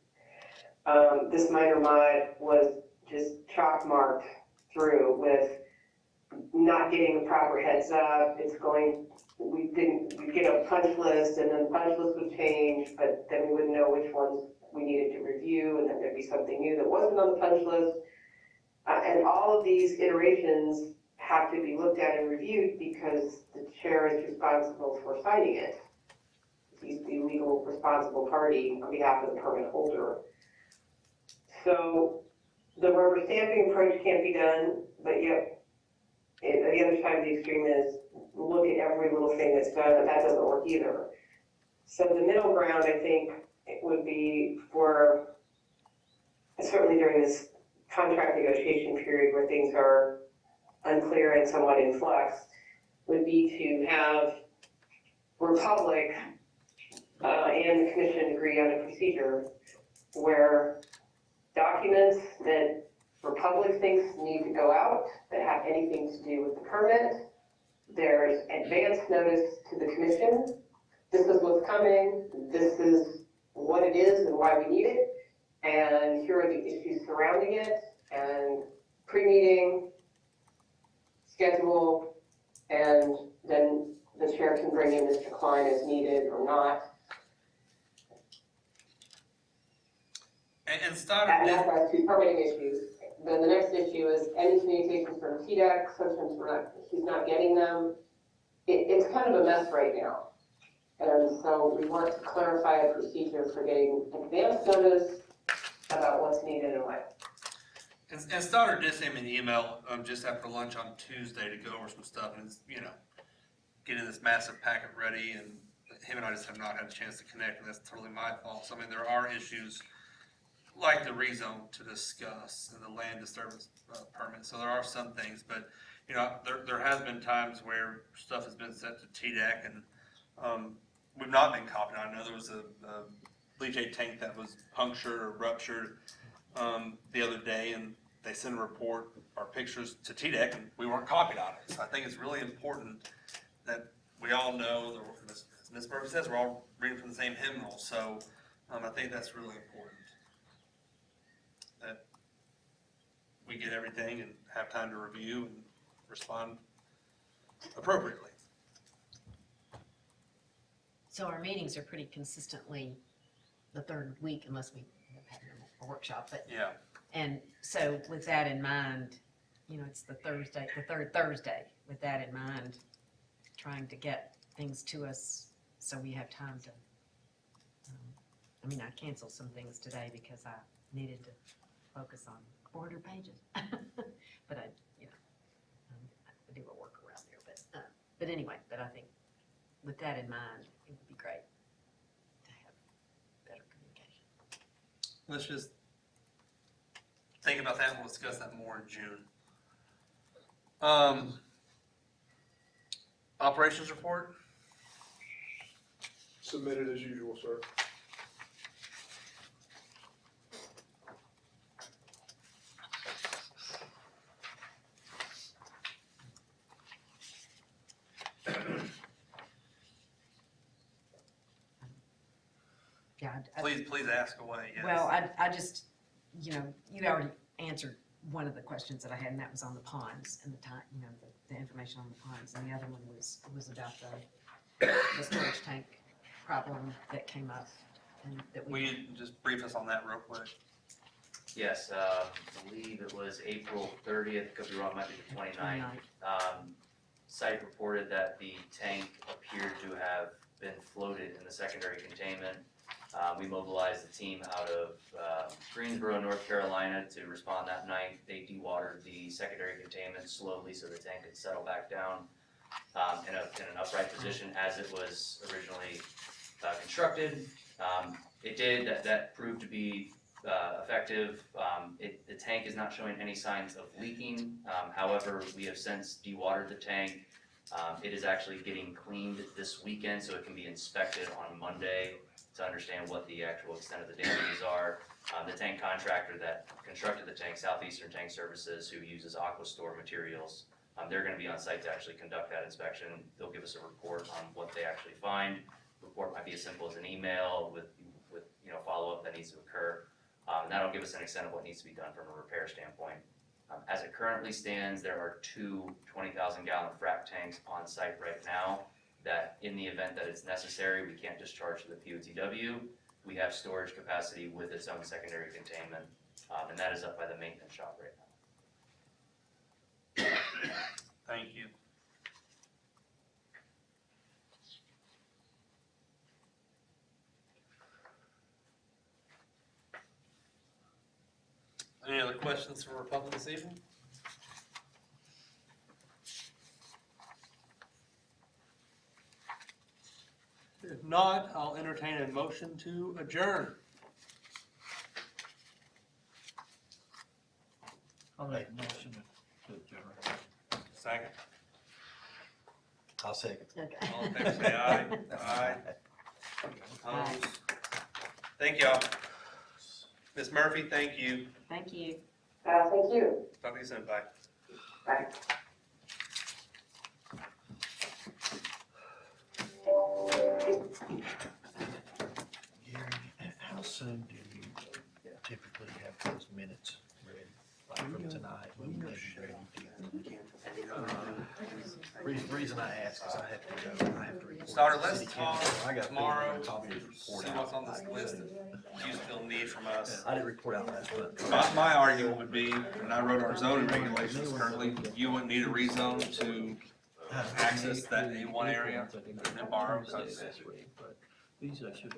This minor mod was just chalk marked through with not getting the proper heads up. We'd get a punch list and then the punch list would change, but then we wouldn't know which ones we needed to review, and then there'd be something new that wasn't on the punch list. And all of these iterations have to be looked at and reviewed because the chair is responsible for signing it. He's the legal responsible party on behalf of the permit holder. So the rubber stamping approach can't be done, but yet the other side of the extreme is look at every little thing that's done, and that doesn't work either. So the middle ground, I think, it would be for, certainly during this contract negotiation period where things are unclear and somewhat in flux, would be to have Republic and the commission agree on a procedure where documents that Republic thinks need to go out that have anything to do with the permit, there's advance notice to the commission. This is what's coming, this is what it is and why we need it, and here are the issues surrounding it, and pre-meeting, schedule, and then the chair can bring in Mr. Klein as needed or not. And Stoddard And did, that's our two permitting issues. Then the next issue is any communications from TDEC, sometimes he's not getting them. It's kind of a mess right now. And so we want to clarify a procedure for getting advance notice about what's needed and when. and Stoddard did send me an email, just after lunch on Tuesday to go over some stuff, and it's, you know, getting this massive packet ready, and him and I just have not had a chance to connect, and that's totally my fault. So, I mean, there are issues like the rezone to discuss and the land disturbance permit, so there are some things, but, you know, there has been times where stuff has been sent to TDEC, and we've not been copied. I know there was a leachate tank that was punctured or ruptured the other day, and they sent a report or pictures to TDEC, and we weren't copied on it. So I think it's really important that we all know, as Ms. Burke says, we're all reading from the same hymnal. So I think that's really important, that we get everything and have time to review and respond appropriately. So our meetings are pretty consistently the third week unless we have a workshop, but, Yeah. and so with that in mind, you know, it's the third Thursday, with that in mind, trying to get things to us so we have time to, I mean, I canceled some things today because I needed to focus on border pages. But I, you know, I do a workaround there, but anyway, but I think with that in mind, it would be great to have better communication. Let's just think about that and we'll discuss that more in June. Operations report? Submitted as usual, sir. Yeah, Please ask away, yes. well, I just, you know, you already answered one of the questions that I had, and that was on the ponds and the time, you know, the information on the ponds, and the other one was about the storage tank problem that came up and that Will you just brief us on that real quick? Yes, I believe it was April 30th, could be wrong, might be the 29th. Site reported that the tank appeared to have been floated in the secondary containment. We mobilized the team out of Greensboro, North Carolina to respond that night. They dewatered the secondary containment slowly so the tank could settle back down in an upright position as it was originally constructed. It did, that proved to be effective. The tank is not showing any signs of leaking. However, we have since dewatered the tank. It is actually getting cleaned this weekend so it can be inspected on Monday to understand what the actual extent of the damages are. The tank contractor that constructed the tank, Southeastern Tank Services, who uses Aquastore materials, they're gonna be on site to actually conduct that inspection. They'll give us a report on what they actually find. The report might be as simple as an email with you know, follow-up that needs to occur. And that'll give us an extent of what needs to be done from a repair standpoint. As it currently stands, there are two 20,000 gallon frac tanks on site right now that in the event that it's necessary, we can't discharge to the POTW. we have storage capacity with its own secondary containment, and that is up by the maintenance shop right now. Thank you. Any other questions for Republic this evening? If not, I'll entertain a motion to adjourn. I'll make a motion to adjourn. Second. I'll second. Okay. All in favor, say aye. Aye. Opposed? Thank y'all. Ms. Murphy, thank you. Thank you. Thank you. Talk to you soon. Bye. Bye. Gary, how soon do you typically have those minutes ready? Like from tonight, when they be ready to? Reason I ask is I have to go, I have to report. Starter, to let's city talk council. I got tomorrow, copy of the see report what's out. on this list that you still need from us. I didn't report out last month. My argument would be, when I wrote our zoning regulations currently, you wouldn't need a rezone to access that A1 area in Barrow, because These I should